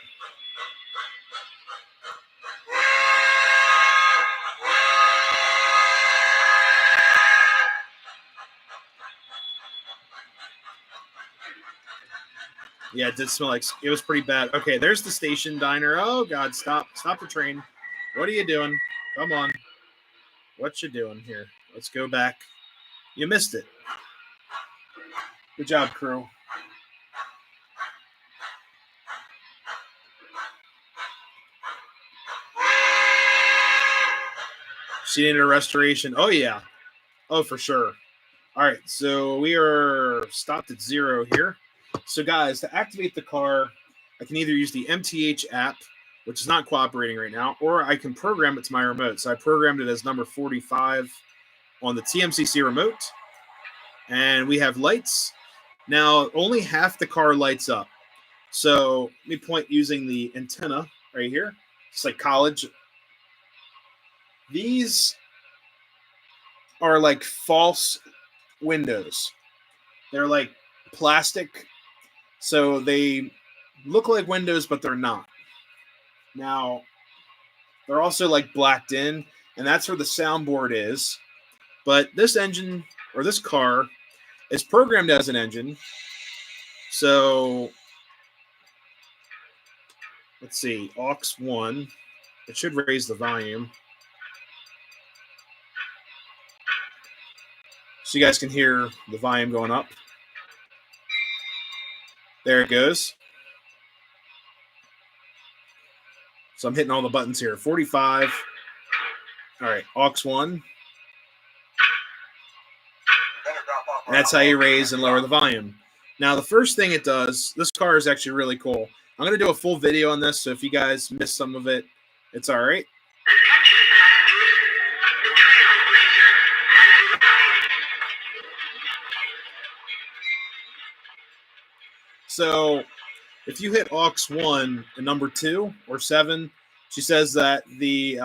Yeah, it did smell like it was pretty bad. Okay, there's the station diner. Oh God, stop the train. What are you doing? Come on. What you doing here? Let's go back. You missed it. Good job, crew. She needed a restoration. Oh yeah. Oh, for sure. All right, so we are stopped at 0 here. So guys, to activate the car, I can either use the MTH app, which is not cooperating right now, or I can program it to my remote. So I programmed it as number 45 on the TMCC remote. And we have lights. Now, only half the car lights up. So let me point using the antenna right here. Just like college. These are like false windows. They're like plastic. So they look like windows, but they're not. Now, they're also like blacked in, and that's where the soundboard is. But this engine, or this car, is programmed as an engine. So let's see, aux 1. It should raise the volume. So you guys can hear the volume going up. There it goes. So I'm hitting all the buttons here. 45. All right, aux 1. And that's how you raise and lower the volume. Now, the first thing it does, this car is actually really cool. I'm going to do a full video on this, so if you guys missed some of it, it's all right. So if you hit aux 1 and number 2 or 7, she says that the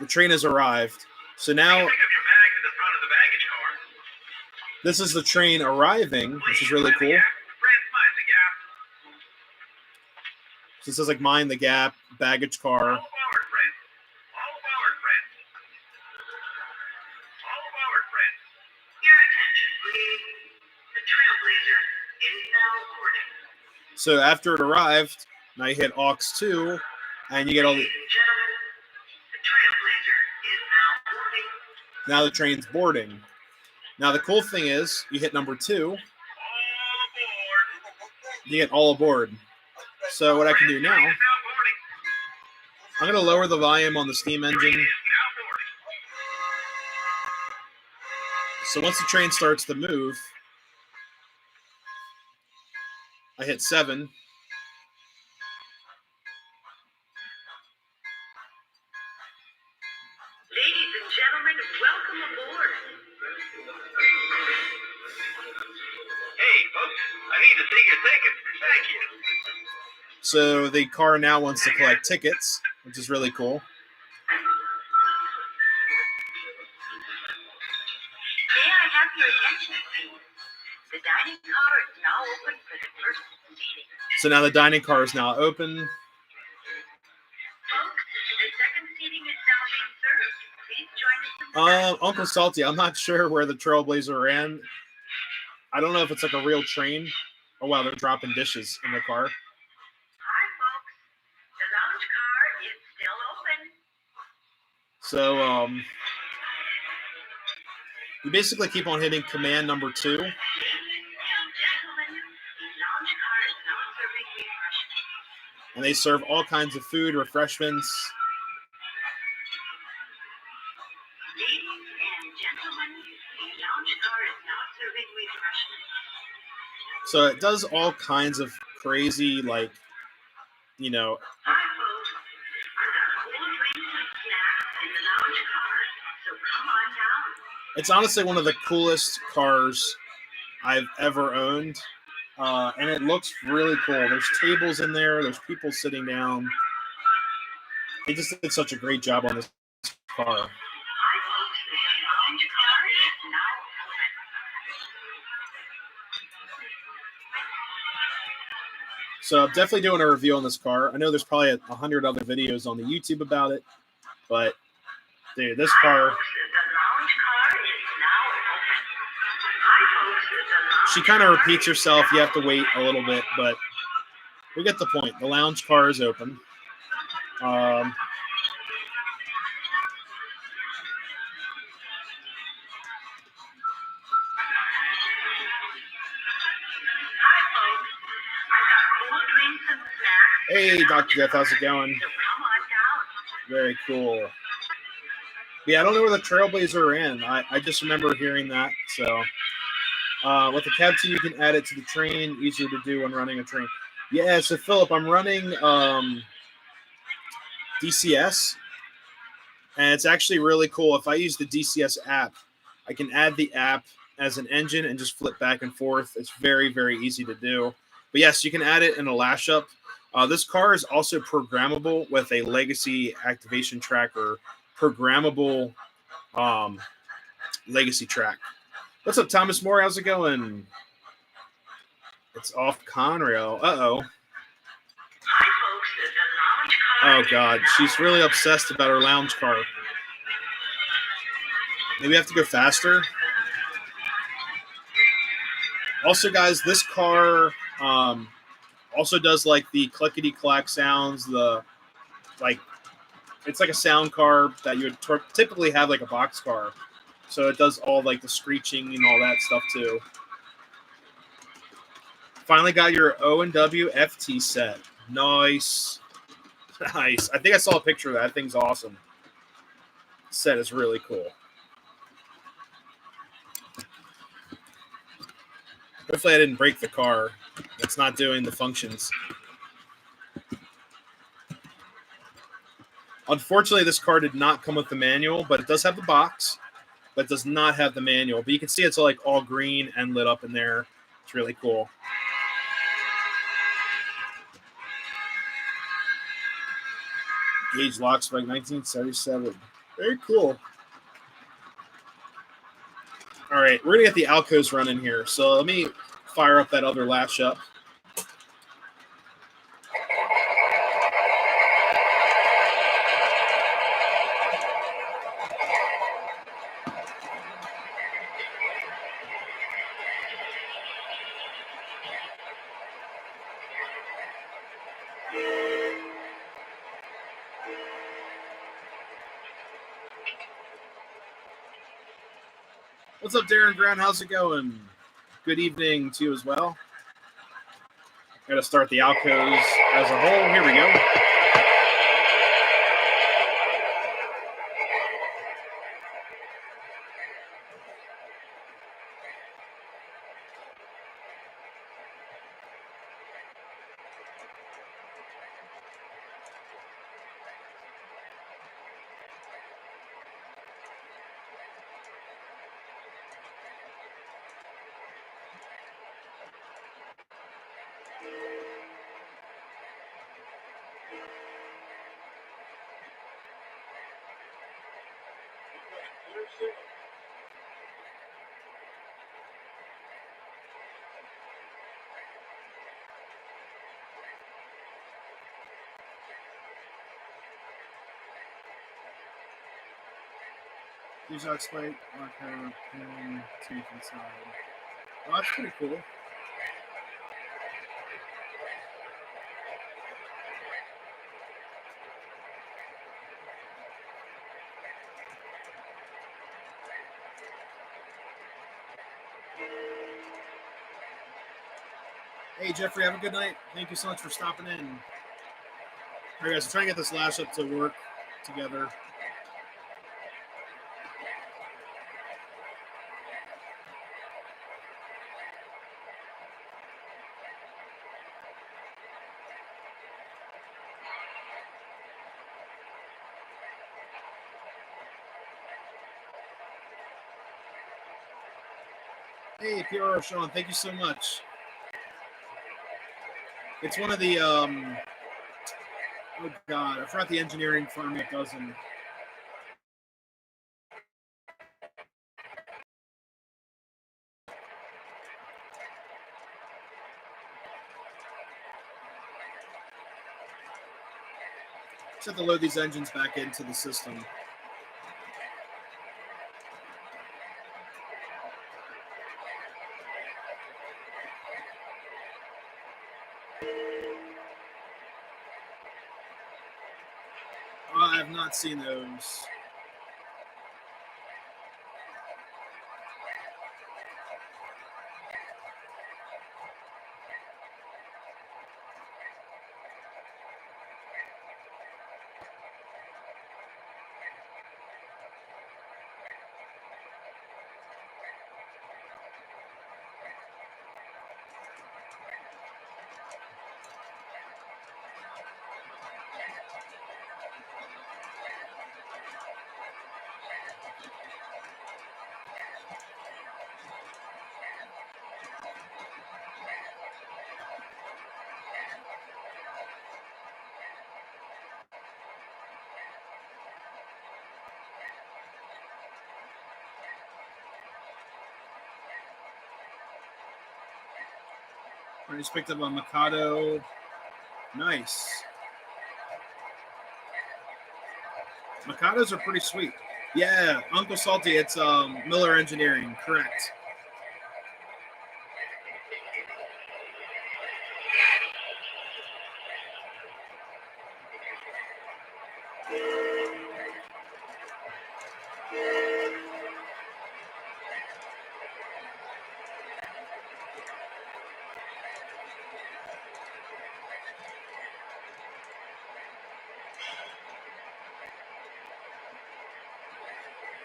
train has arrived. So now this is the train arriving, which is really cool. So it says like mind the gap, baggage car. So after it arrived, now you hit aux 2, and you get all the. Now the train's boarding. Now the cool thing is, you hit number 2, you get all aboard. So what I can do now, I'm going to lower the volume on the steam engine. So once the train starts to move, I hit 7. Ladies and gentlemen, welcome aboard. Hey, folks, I need to see your tickets. Thank you. So the car now wants to collect tickets, which is really cool. May I have your attention, please? The dining car is now open for the first seating. So now the dining car is now open. Folks, the second seating is now being served. Please join us. Uncle Salty, I'm not sure where the Trailblazer ran. I don't know if it's like a real train. Oh wow, they're dropping dishes in the car. Hi, folks. The lounge car is still open. So you basically keep on hitting command number 2. Ladies and gentlemen, the lounge car is now serving refreshments. And they serve all kinds of food, refreshments. Ladies and gentlemen, the lounge car is now serving refreshments. So it does all kinds of crazy, like, you know. Hi, folks. I've got cool drinks and snacks in the lounge car, so come on down. It's honestly one of the coolest cars I've ever owned. And it looks really cool. There's tables in there. There's people sitting down. They just did such a great job on this car. Hi, folks. The lounge car is now open. So I'm definitely doing a review on this car. I know there's probably 100 other videos on the YouTube about it. But, dude, this car... She kind of repeats herself. You have to wait a little bit, but we get the point. The lounge car is open. Hey, Dr. Jeff, how's it going? Very cool. Yeah, I don't know where the Trailblazer ran. I just remember hearing that. So, with the cab 2, you can add it to the train. Easier to do when running a train. Yeah, so Philip, I'm running DCS. And it's actually really cool. If I use the DCS app, I can add the app as an engine and just flip back and forth. It's very, very easy to do. But yes, you can add it in a lashup. This car is also programmable with a legacy activation tracker, programmable legacy track. What's up, Thomas Moore? How's it going? It's off Conrail. Uh-oh. Oh, God. She's really obsessed about her lounge car. Maybe I have to go faster. Also, guys, this car also does like the clickety clack sounds. The like, it's like a sound car that you would typically have like a box car. So it does all like the screeching and all that stuff too. Finally got your O&W FT set. Nice. Nice. I think I saw a picture of that. That thing's awesome. Set is really cool. Hopefully I didn't break the car. It's not doing the functions. Unfortunately, this car did not come with the manual, but it does have the box, but does not have the manual. But you can see it's like all green and lit up in there. It's really cool. Gauge lock spec 1977. Very cool. All right, we're going to get the Alcos running here. So let me fire up that other lash up. What's up, Darren Brown? How's it going? Good evening to you as well. Got to start the Alcos as a whole. Here we go. Use our slate, marker, pin, teeth inside. Oh, that's pretty cool. Hey, Jeffrey, have a good night. Thank you so much for stopping in. All right, guys, trying to get this lash up to work together. Hey, PR Sean, thank you so much. It's one of the, oh God, I forgot the engineering firm that does them. Just have to load these engines back into the system. I have not seen those. I just picked up a Mikado. Nice. Mikados are pretty sweet. Yeah, Uncle Salty, it's Miller Engineering, correct.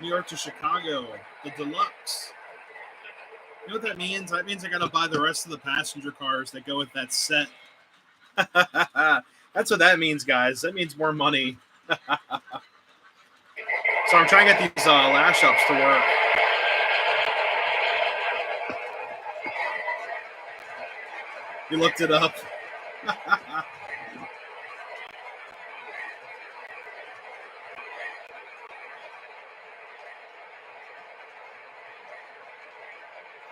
New York to Chicago, the deluxe. You know what that means? That means I gotta buy the rest of the passenger cars that go with that set. That's what that means, guys. That means more money. So I'm trying to get these lash ups to work. You looked it up.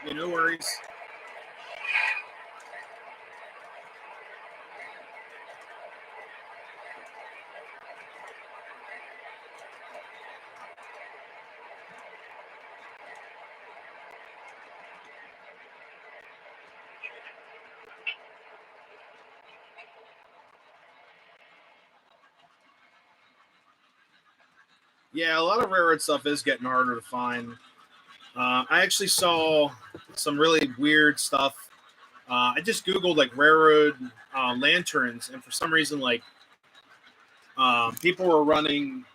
Yeah, no worries. Yeah, a lot of railroad stuff is getting harder to find. I actually saw some really weird stuff. I just googled like railroad lanterns, and for some reason, like people were running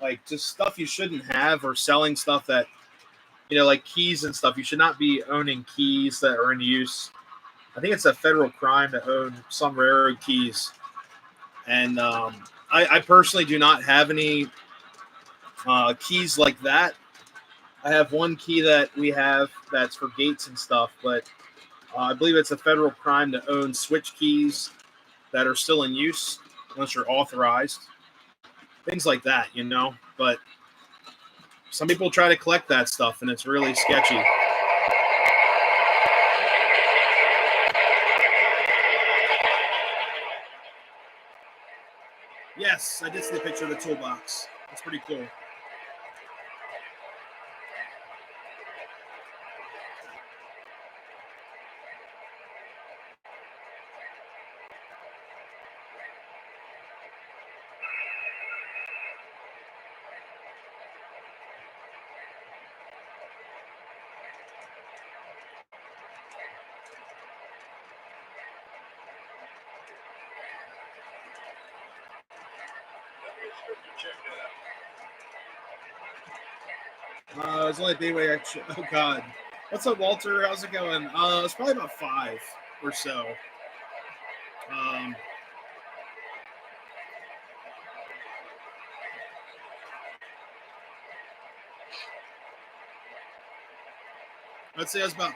like just stuff you shouldn't have, or selling stuff that like keys and stuff. You should not be owning keys that are in use. I think it's a federal crime to own some railroad keys, and I personally do not have any keys like that. I have one key that we have that's for gates and stuff, but I believe it's a federal crime to own switch keys that are still in use unless you're authorized. Things like that. But some people try to collect that stuff, and it's really sketchy. Yes, I did see a picture of the toolbox. That's pretty cool. It's only day actually. Oh God, what's up, Walter? How's it going? It's probably about 5 or so. Um, I'd say I was about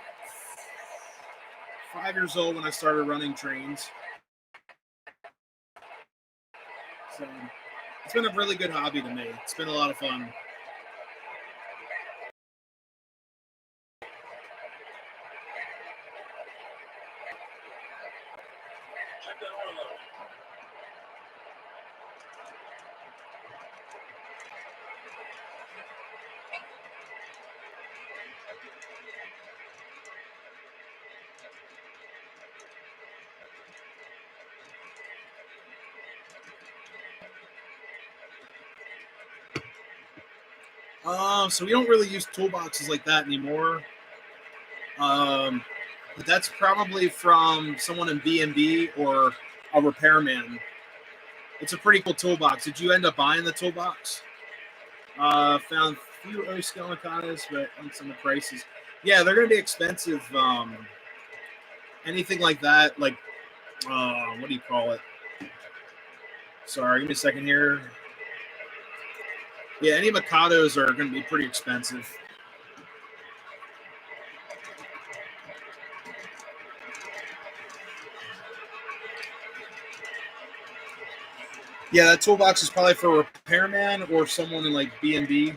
5 years old when I started running trains. So it's been a really good hobby to me. It's been a lot of fun. So we don't really use toolboxes like that anymore. But that's probably from someone in B&B or a repairman. It's a pretty cool toolbox. Did you end up buying the toolbox? Found a few Oscalicanas, but on some of the prices. Yeah, they're going to be expensive. Anything like that, like, what do you call it? Sorry, give me a second here. Yeah, any Mikados are going to be pretty expensive. Yeah, that toolbox is probably for a repairman or someone in like B&B.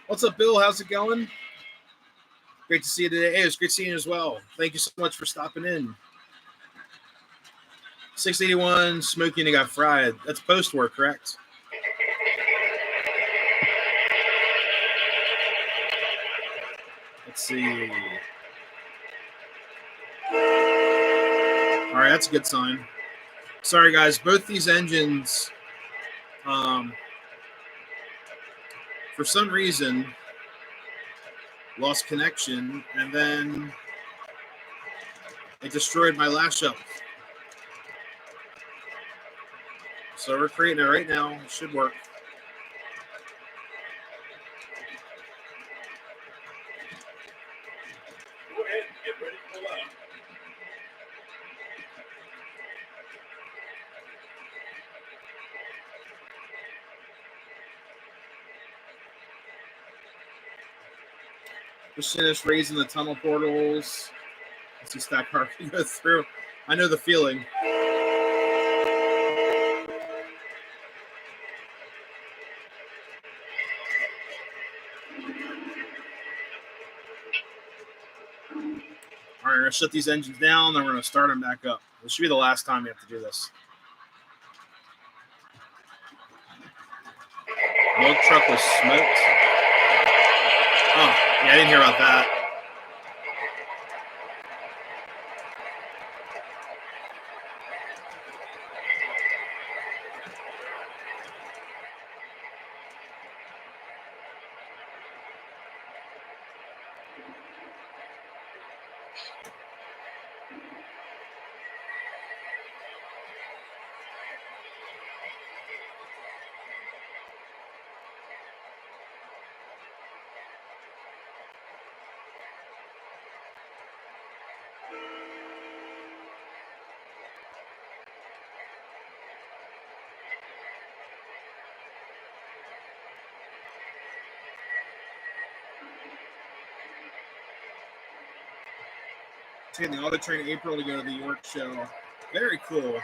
What's up, Bill? How's it going? Great to see you today. Hey, it was great seeing you as well. Thank you so much for stopping in. 681 smoking and got fried. That's post work, correct? Let's see. All right, that's a good sign. Sorry, guys. Both these engines, for some reason, lost connection, and then it destroyed my lash up. So we're creating it right now. It should work. Go ahead and get ready to pull out. Just finish raising the tunnel portals. Let's see stack car go through. I know the feeling. All right, we're gonna shut these engines down, then we're gonna start them back up. This should be the last time we have to do this. Milk truck was smoked. Oh, yeah, I didn't hear about that. Taking the auto train April to go to the York show. Very cool.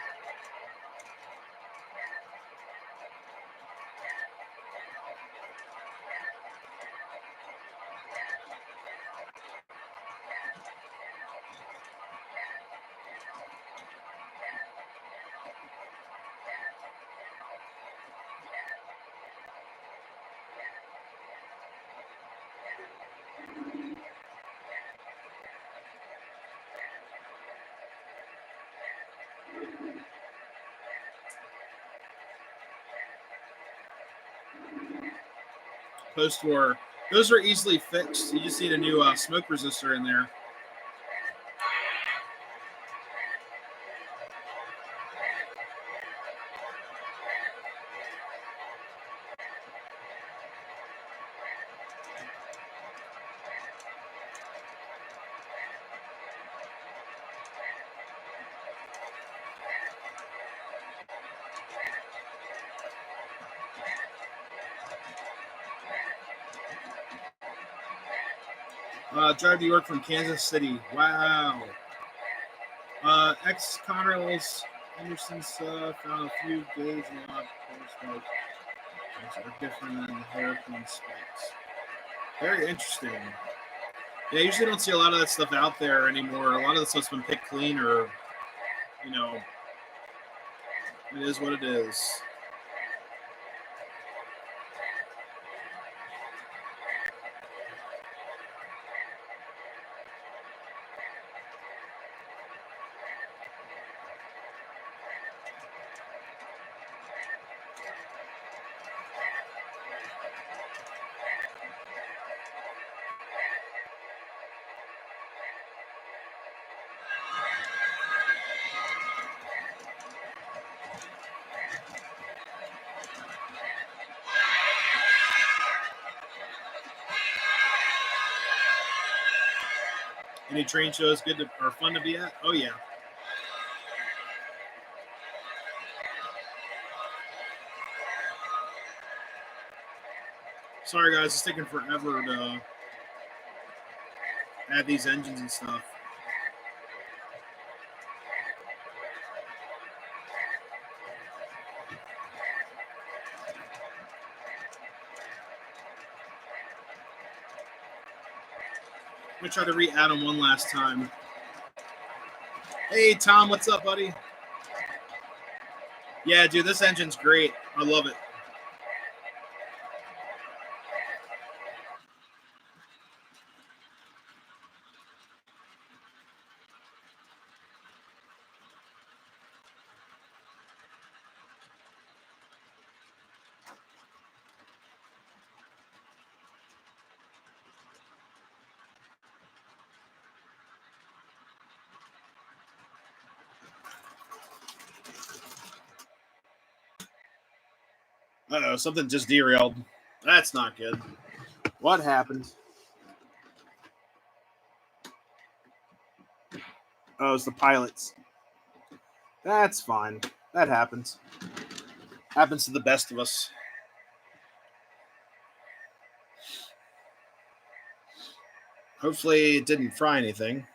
Post-war. Those are easily fixed. You just need a new smoke resistor in there. Drive to York from Kansas City. Wow. Ex-Conrail's Henderson stuff. Found a few days in lot smoke. These are different than the hairpin spikes. Very interesting. Yeah, I usually don't see a lot of that stuff out there anymore. A lot of the stuff's been picked clean, or, you know, it is what it is. Any train shows good to, or fun to be at? Oh, yeah. Sorry, guys. It's taking forever to add these engines and stuff. I'm going to try to re-add them one last time. Hey, Tom. What's up, buddy? Yeah, dude. This engine's great. I love it. Uh-oh, something just derailed. That's not good. What happened? Oh, it's the pilots. That's fine. That happens. Happens to the best of us. Hopefully it didn't fry anything.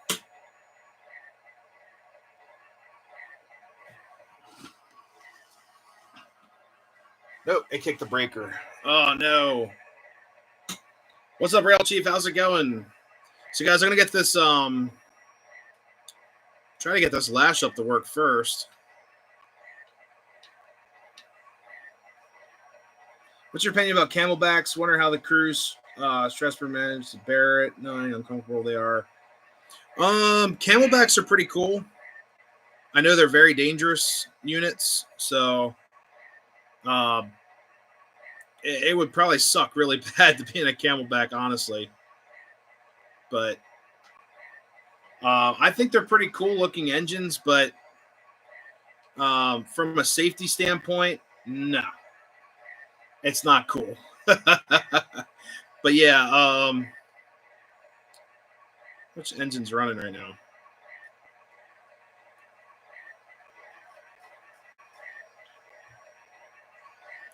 Nope, it kicked the breaker. Oh no. What's up, Rail Chief? How's it going? So guys, I'm gonna get this try to get this lash up to work first. What's your opinion about camelbacks? Wonder how the crews stressful managed to bear it, knowing how uncomfortable they are. Camelbacks are pretty cool. I know they're very dangerous units, so it would probably suck really bad to be in a camelback, honestly. But I think they're pretty cool looking engines, but from a safety standpoint, no, it's not cool. But yeah, which engine's running right now?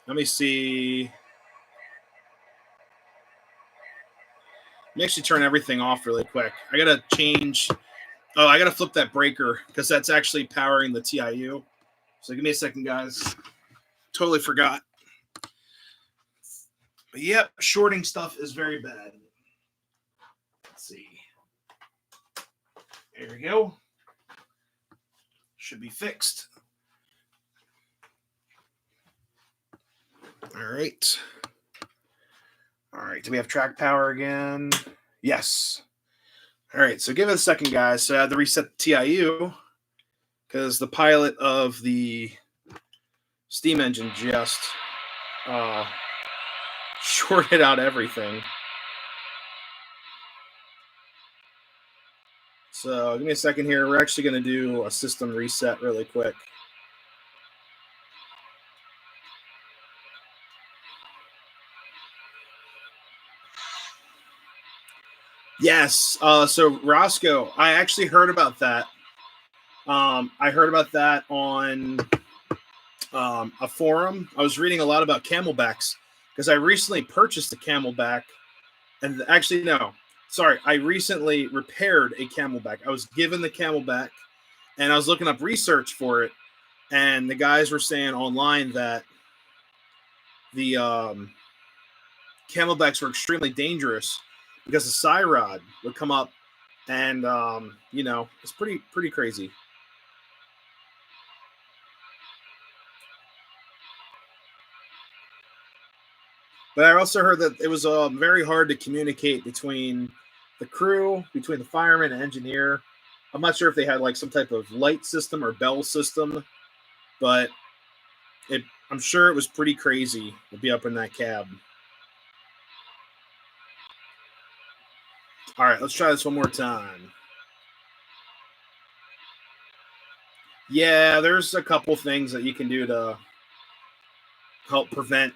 Let me see. Let me actually turn everything off really quick. I gotta change. Oh, I gotta flip that breaker because that's actually powering the TIU. So give me a second, guys. Totally forgot. But yep, shorting stuff is very bad. Let's see. There we go. Should be fixed. All right. All right. Do we have track power again? Yes. All right. So give it a second, guys. So I had to reset the TIU because the pilot of the steam engine just shorted out everything. So give me a second here. We're actually going to do a system reset really quick. Yes. So Roscoe, I actually heard about that. I heard about that on a forum. I was reading a lot about camelbacks because I recently purchased a camelback. And actually, no, sorry. I recently repaired a camelback. I was given the camelback and I was looking up research for it. And the guys were saying online that the camelbacks were extremely dangerous because the Cyrod would come up and, it's pretty crazy. But I also heard that it was very hard to communicate between the crew, between the fireman and engineer. I'm not sure if they had like some type of light system or bell system, but I'm sure it was pretty crazy to be up in that cab. All right, let's try this one more time. Yeah, there's a couple things that you can do to help prevent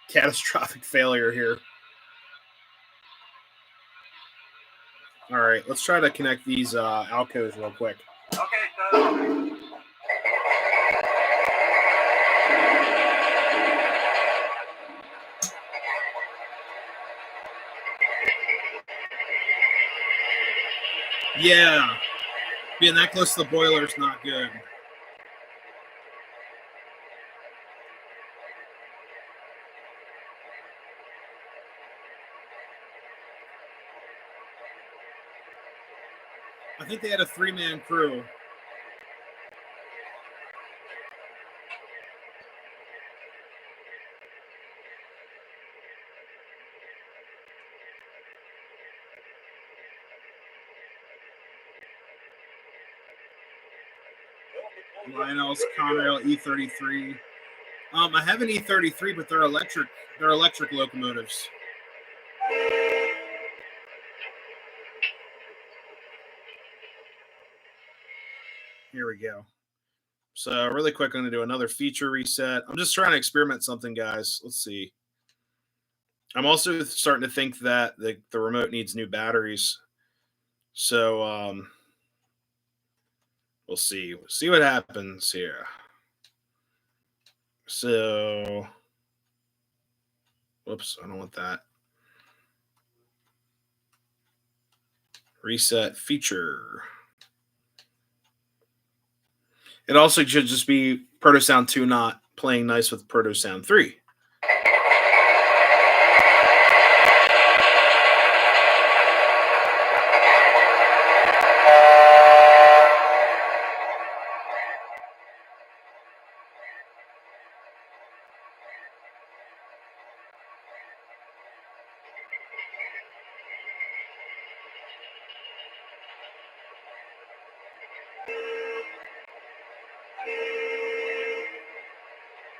catastrophic failure here. All right, let's try to connect these Alcos real quick. Okay, so. Yeah, being that close to the boiler is not good. I think they had a 3-man crew. Lionel's Conrail E33. I have an E33, but they're electric. They're electric locomotives. Here we go. So really quick, I'm going to do another feature reset. I'm just trying to experiment something, guys. Let's see. I'm also starting to think that the remote needs new batteries. So we'll see. We'll see what happens here. So, whoops, I don't want that. Reset feature. It also should just be Proto Sound 2 not playing nice with Proto Sound 3.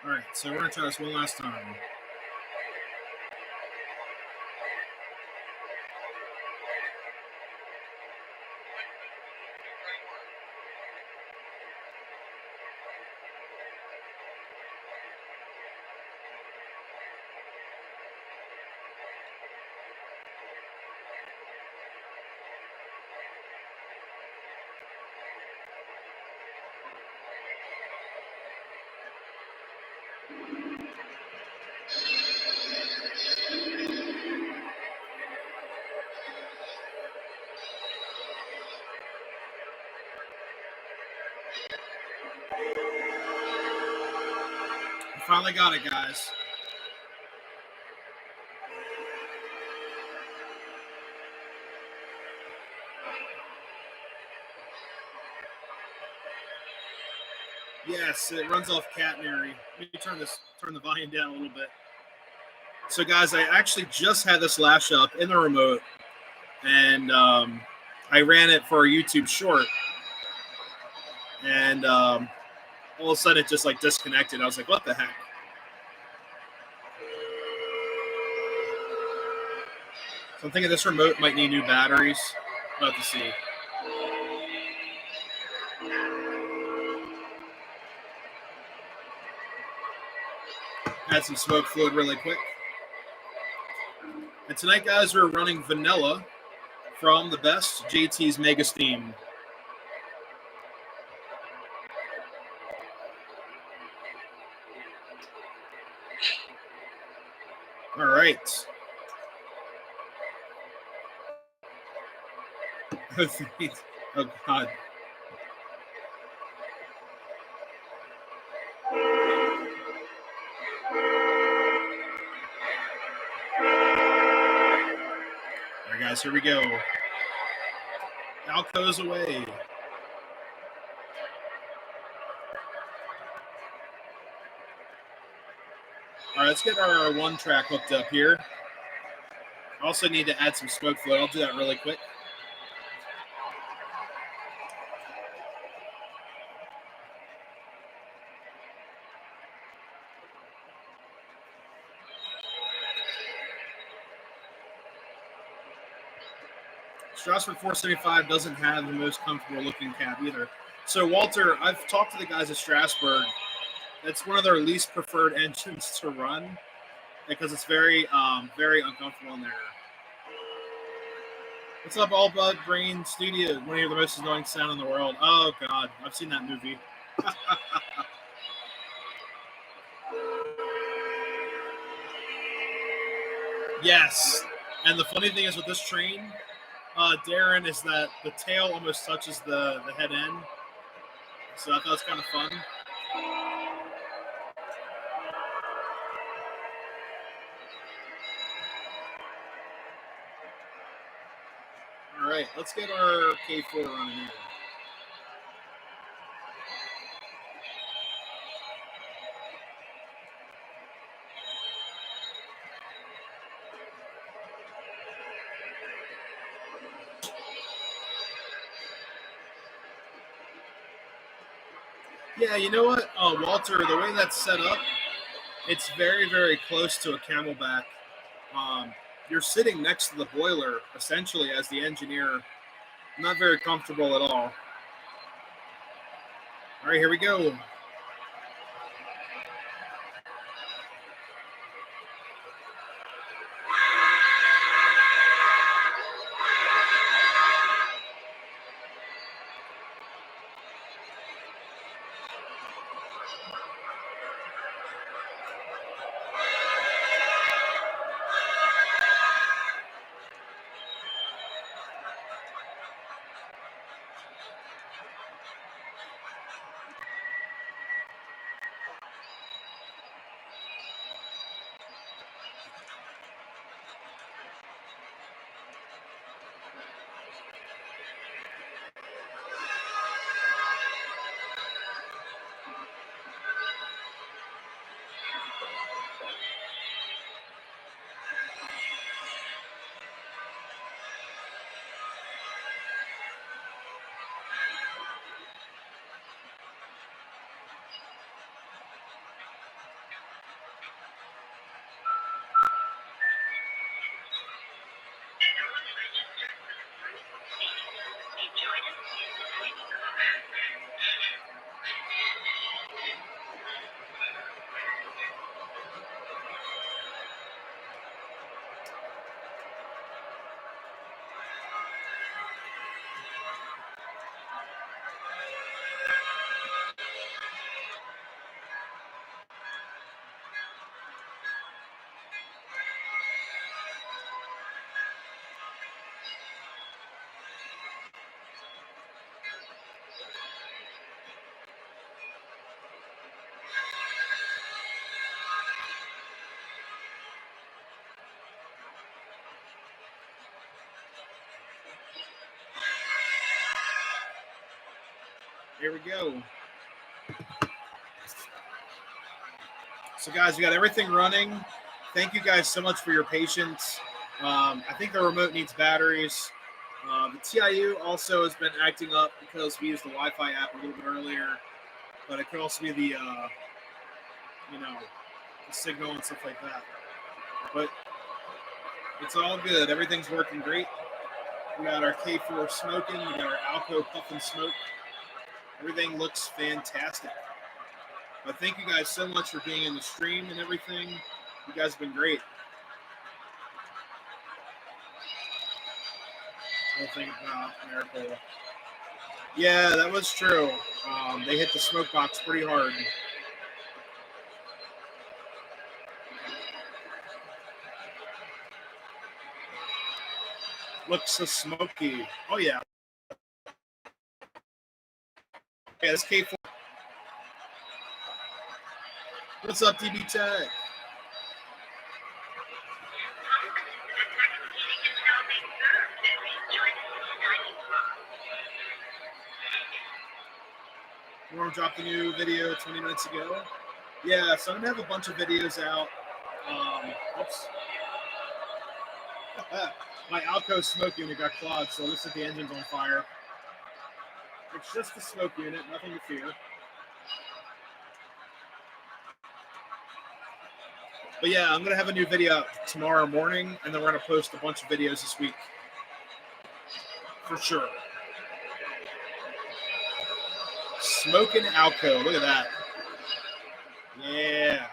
All right, so we're going to try this one last time. We finally got it, guys. Yes, it runs off catenary. Let me turn the volume down a little bit. So, guys, I actually just had this lash up in the remote, and I ran it for a YouTube short, and all of a sudden it just like disconnected. I was like, what the heck? So I'm thinking this remote might need new batteries. We'll have to see. Add some smoke fluid really quick. And tonight, guys, we're running vanilla from the best JT's Mega Steam. All right. Oh, God. All right, guys, here we go. Alco's away. All right, let's get our one track hooked up here. I also need to add some smoke fluid. I'll do that really quick. Strasbourg 475 doesn't have the most comfortable looking cab either. So, Walter, I've talked to the guys at Strasbourg. That's one of their least preferred engines to run because it's very uncomfortable in there. What's up, All Bud Brain Studio? One of the most annoying sound in the world. Oh, God. I've seen that movie. Yes. And the funny thing is with this train, Darren, is that the tail almost touches the head end. So I thought it was kind of fun. All right, let's get our K4 running here. Yeah, you know what, Walter, the way that's set up, it's very, very close to a Camelback. You're sitting next to the boiler, essentially, as the engineer. Not very comfortable at all. All right, here we go. Here we go. So, guys, we got everything running. Thank you guys so much for your patience. I think the remote needs batteries. The TIU also has been acting up because we used the Wi-Fi app a little bit earlier, but it could also be the, the signal and stuff like that. But it's all good. Everything's working great. We got our K4 smoking. We got our Alco puff and smoke. Everything looks fantastic. But thank you guys so much for being in the stream and everything. You guys have been great. Whole thing about Miracle. Yeah, that was true. They hit the smoke box pretty hard. Looks so smoky. Oh yeah. Yeah, this K4. What's up, DB Tech? Norm dropped a new video 20 minutes ago. Yeah, so I'm gonna have a bunch of videos out. Oops. My Alco smoke unit got clogged, so it looks like the engine's on fire. It's just the smoke unit, nothing to fear. But yeah, I'm gonna have a new video out tomorrow morning, and then we're gonna post a bunch of videos this week. For sure. Smoking Alco, look at that. Yeah.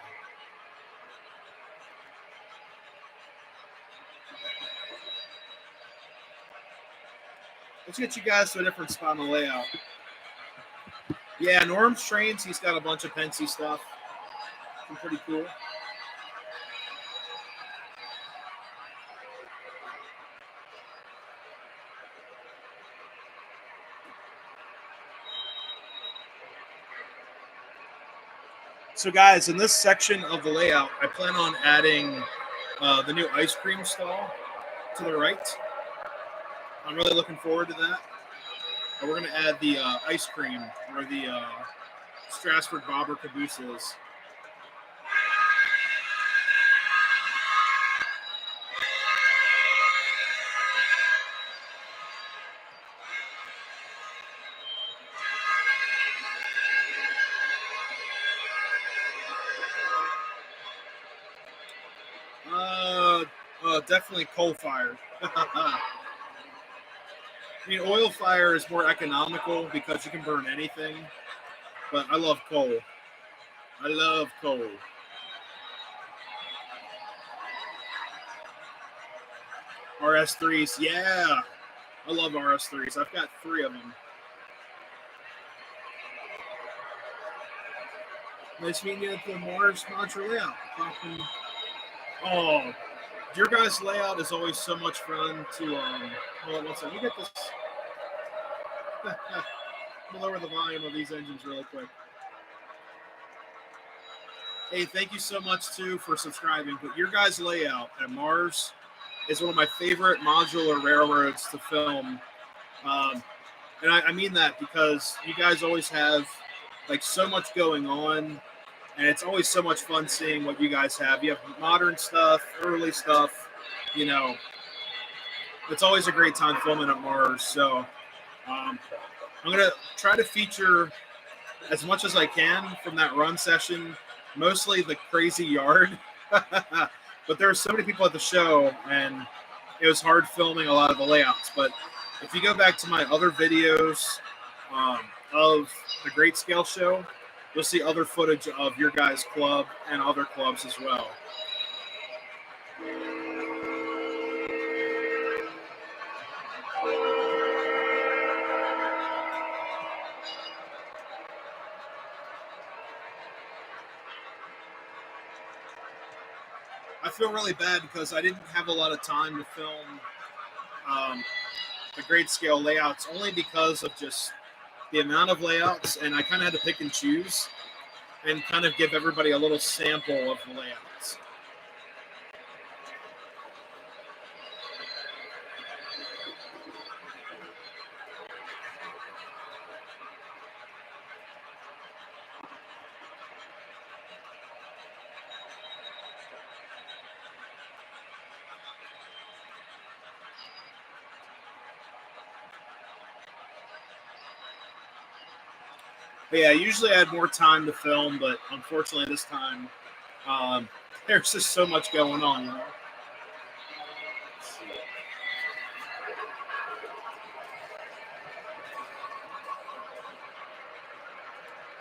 Let's get you guys to a different spot on the layout. Yeah, Norm's trains, he's got a bunch of Pensy stuff. Pretty cool. So guys, in this section of the layout, I plan on adding the new ice cream stall to the right. I'm really looking forward to that. And we're going to add the ice cream where the Strasbourg Bobber caboose is. Definitely coal-fired. I mean, oil fire is more economical because you can burn anything, but I love coal. I love coal. RS3s, yeah. I love RS3s. I've got 3 of them. Nice meeting you at the Mars Mantra layout. Oh, your guys' layout is always so much fun to hold on one second. You get this. I'll lower the volume of these engines really quick. Hey, thank you so much too for subscribing. But your guys' layout at Mars is one of my favorite modular railroads to film. And I mean that because you guys always have like so much going on, and it's always so much fun seeing what you guys have. You have modern stuff, early stuff, it's always a great time filming at Mars. So I'm going to try to feature as much as I can from that run session, mostly the crazy yard. But there are so many people at the show, and it was hard filming a lot of the layouts. But if you go back to my other videos of the Great Scale Show, you'll see other footage of your guys' club and other clubs as well. I feel really bad because I didn't have a lot of time to film the Great Scale layouts, only because of just the amount of layouts, and I kind of had to pick and choose and kind of give everybody a little sample of the layouts. But yeah, usually I had more time to film, but unfortunately this time um, there's just so much going on. You know?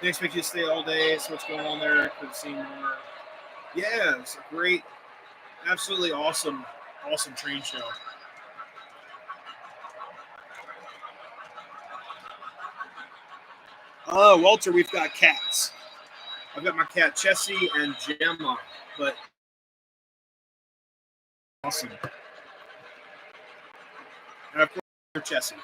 They expect you to stay all day, so what's going on there? Could have seen more. Yeah, it's a great, absolutely awesome train show. Oh, Walter, we've got cats. I've got my cat Chessie and Gemma, but awesome. And of course, Chessie.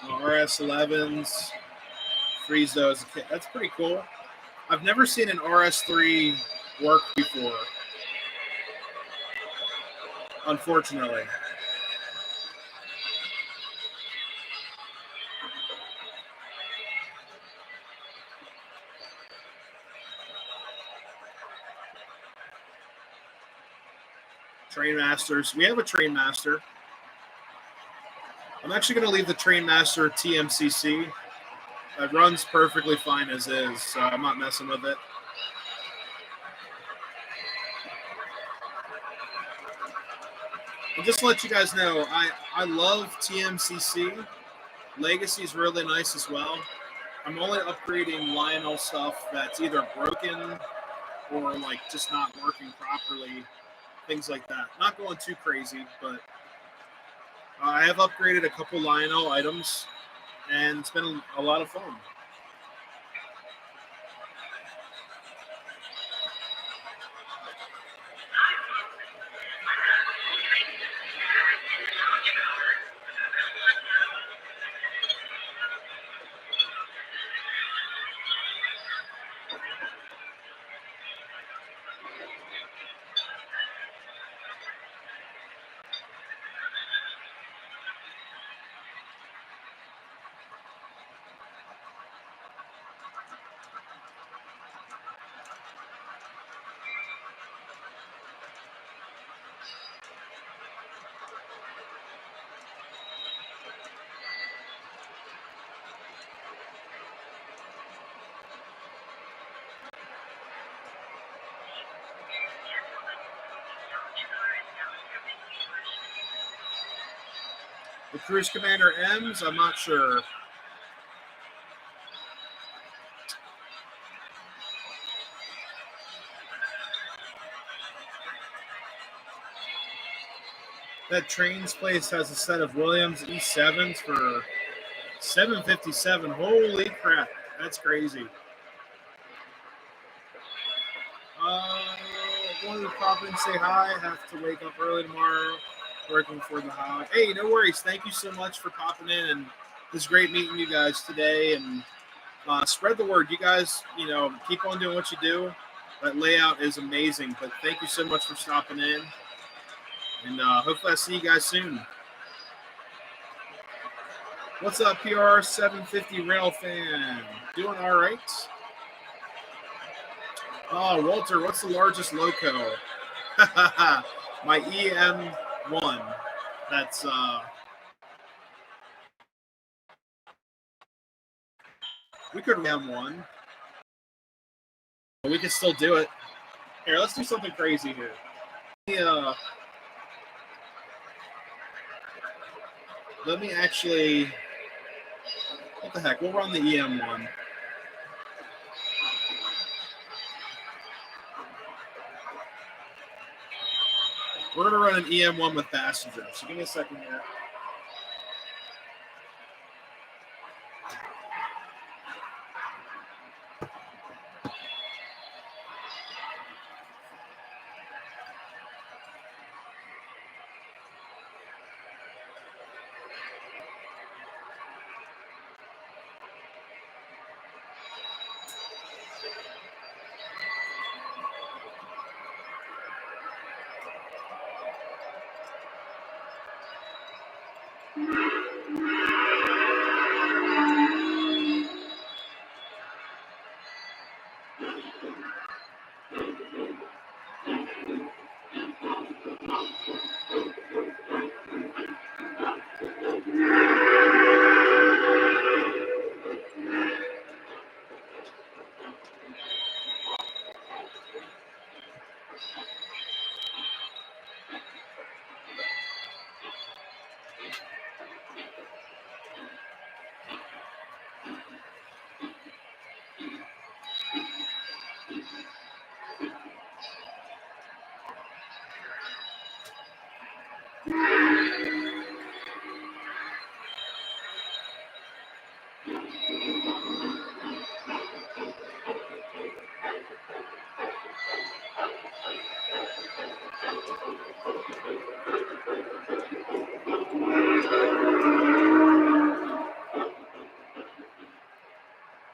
RS11s, freeze those. That's pretty cool. I've never seen an RS3 work before, unfortunately. Train Masters. We have a Train Master. I'm actually going to leave the Train Master TMCC. It runs perfectly fine as is, so I'm not messing with it. And just to let you guys know, I love TMCC. Legacy is really nice as well. I'm only upgrading Lionel stuff that's either broken or like just not working properly, things like that. Not going too crazy, but I have upgraded a couple Lionel items, and it's been a lot of fun. The Cruise Commander M's, I'm not sure. That Trains place has a set of Williams E7s for $757. Holy crap, that's crazy. Wanted to pop in, say hi. Have to wake up early tomorrow, working for the house. Hey, no worries. Thank you so much for popping in and was great meeting you guys today, and spread the word. You guys, keep on doing what you do. That layout is amazing. But thank you so much for stopping in, and hopefully I see you guys soon. What's up, PR 750 Rail fan? Doing all right? Oh, Walter, what's the largest loco? My EM1. That's we could EM1. We could still do it. Here, let's do something crazy here. Let me actually. What the heck? We'll run the EM1. We're going to run an EM1 with passengers. So give me a second here.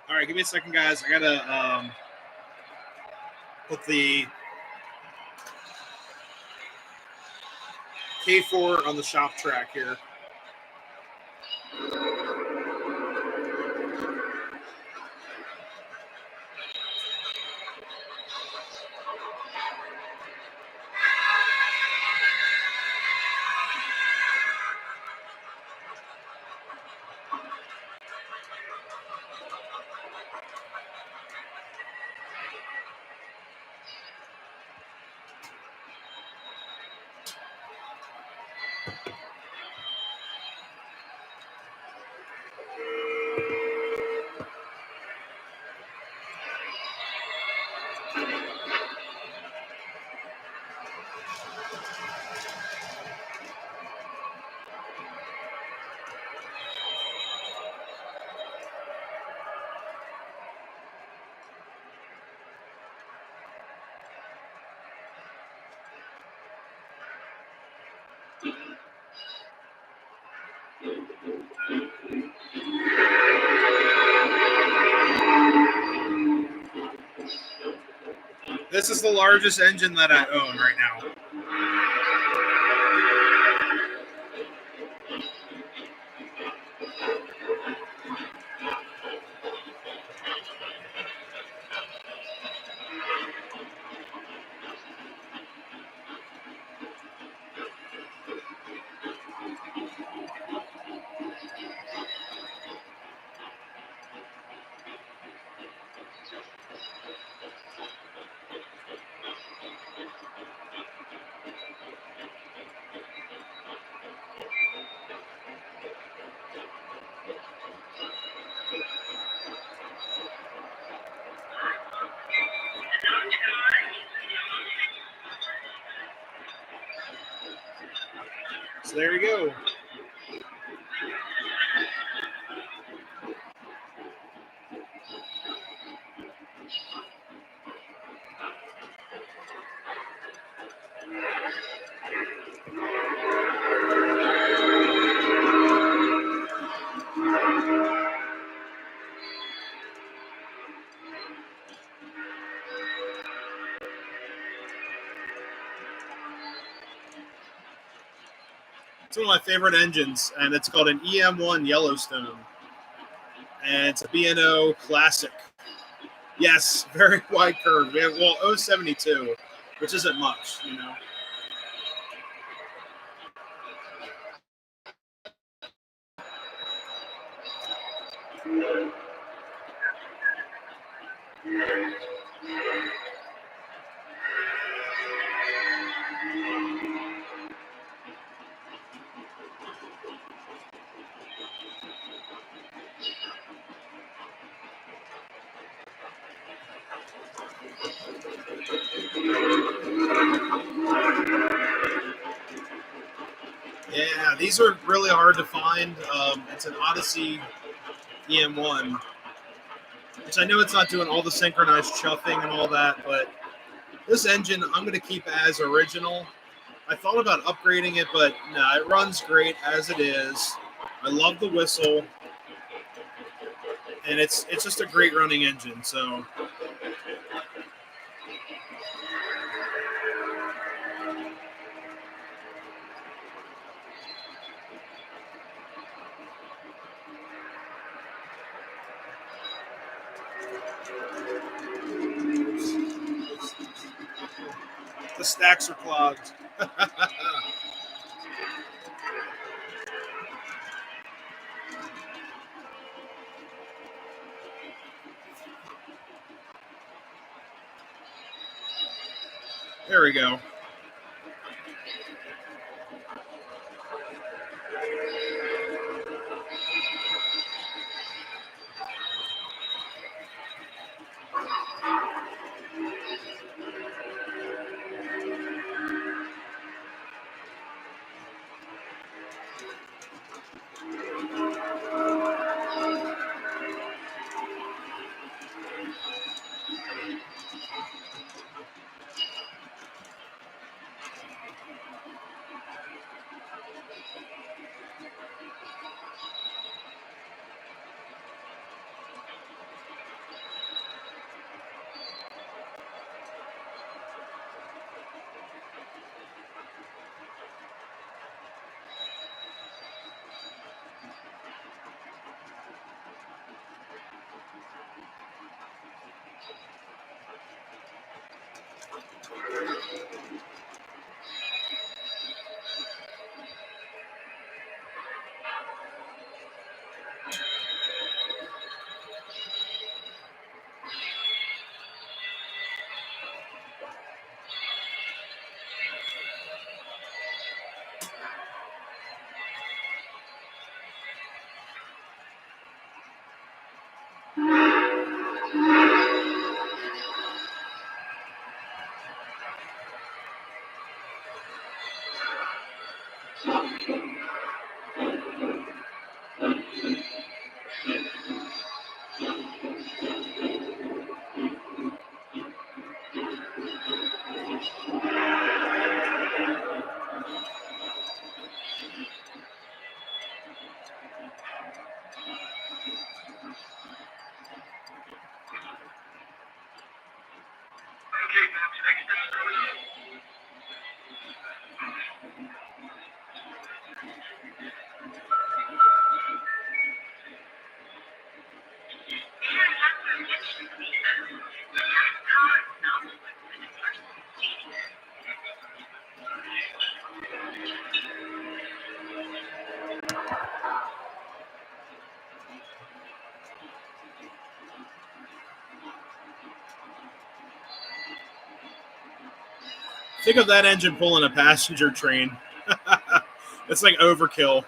All right, give me a second, guys. I gotta put the K4 on the shop track here. This is the largest engine that I own right now. So there you go. It's one of my favorite engines, and it's called an EM1 Yellowstone. And it's a B&O classic. Yes, very wide curve. We have, well, 072, which isn't much, you know. Yeah, these are really hard to find. It's an Odyssey EM1, which I know it's not doing all the synchronized chuffing and all that, but this engine I'm going to keep as original. I thought about upgrading it, but no, it runs great as it is. I love the whistle, and it's just a great running engine. So the stacks are clogged. There we go. Think of that engine pulling a passenger train. It's like overkill.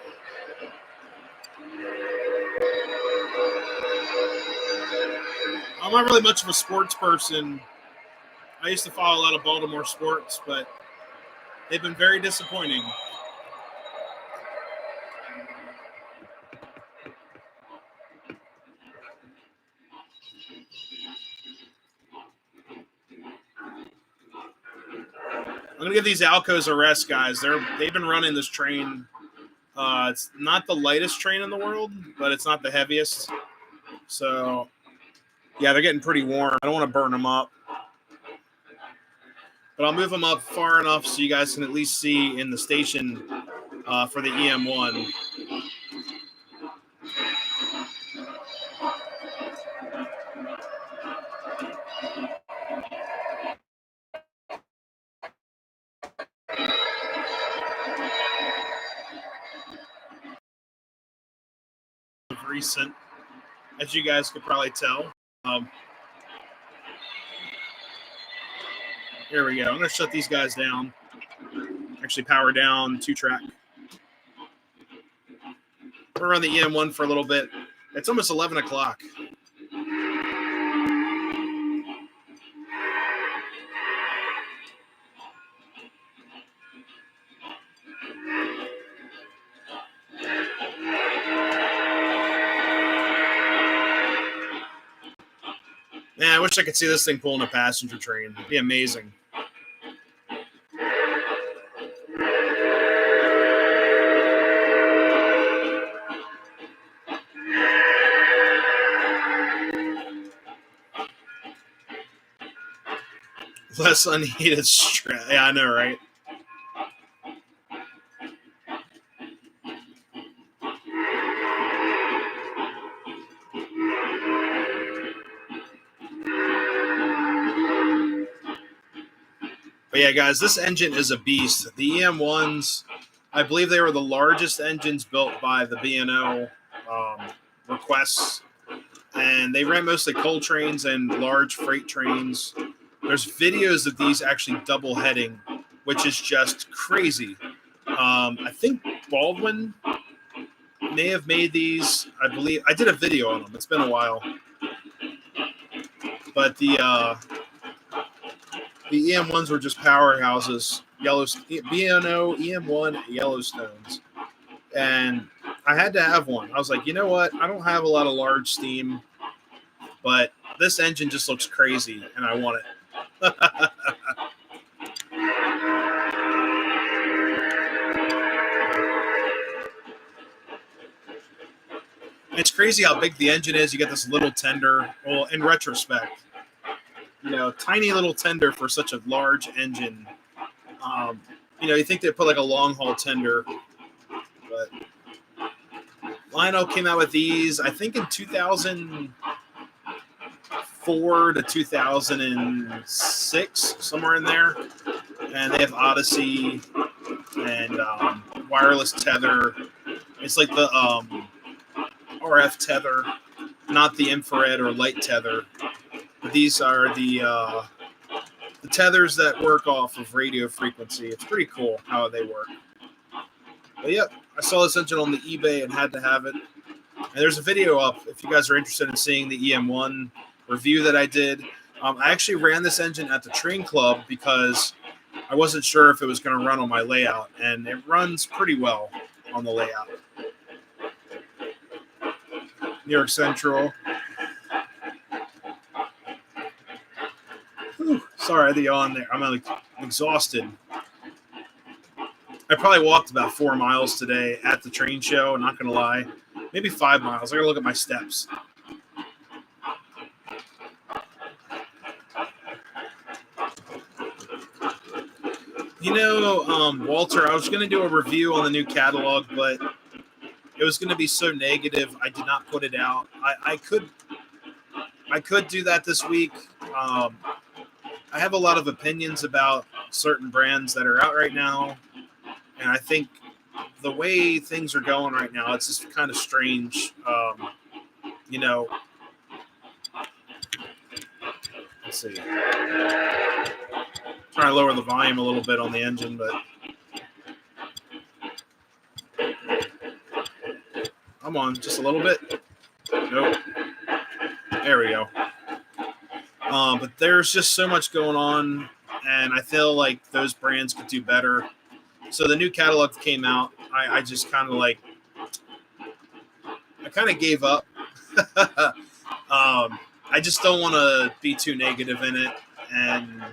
I'm not really much of a sports person. I used to follow a lot of Baltimore sports, but they've been very disappointing. I'm gonna give these Alcos a rest, guys. They've been running this train. It's not the lightest train in the world, but it's not the heaviest. So yeah, they're getting pretty warm. I don't want to burn them up, but I'll move them up far enough so you guys can at least see in the station for the EM1. Recent, as you guys could probably tell. Here we go. I'm going to shut these guys down. Actually, power down 2-track. We're on the EM1 for a little bit. It's almost 11 o'clock. Man, I wish I could see this thing pulling a passenger train. It'd be amazing. Less unneeded stress. Yeah, I know, right? But yeah, guys, this engine is a beast. The EM1s, I believe they were the largest engines built by the B&O requests. And they ran mostly coal trains and large freight trains. There's videos of these actually double heading, which is just crazy. I think Baldwin may have made these. I believe I did a video on them. It's been a while. But the EM1s were just powerhouses. B&O EM1 Yellowstones. And I had to have one. I was like, you know what? I don't have a lot of large steam, but this engine just looks crazy, and I want it. It's crazy how big the engine is. You get this little tender. Well, in retrospect, tiny little tender for such a large engine. You think they put like a long haul tender, but Lionel came out with these, I think in 2004 to 2006, somewhere in there. And they have Odyssey and wireless tether. It's like the RF tether, not the infrared or light tether. But these are the tethers that work off of radio frequency. It's pretty cool how they work. But yep, I saw this engine on the eBay and had to have it. And there's a video up if you guys are interested in seeing the EM1 review that I did. I actually ran this engine at the train club because I wasn't sure if it was going to run on my layout, and it runs pretty well on the layout. New York Central. Whew, sorry, the yawn there. I'm exhausted. I probably walked about 4 miles today at the train show, not going to lie. Maybe 5 miles. I got to look at my steps. Walter, I was going to do a review on the new catalog, but it was going to be so negative, I did not put it out. I could do that this week. I have a lot of opinions about certain brands that are out right now, and I think the way things are going right now, it's just kind of strange. Let's see. Trying to lower the volume a little bit on the engine, but come on, just a little bit. Nope. There we go. But there's just so much going on, and I feel like those brands could do better. So the new catalog came out. I just kind of gave up. I just don't want to be too negative in it. And,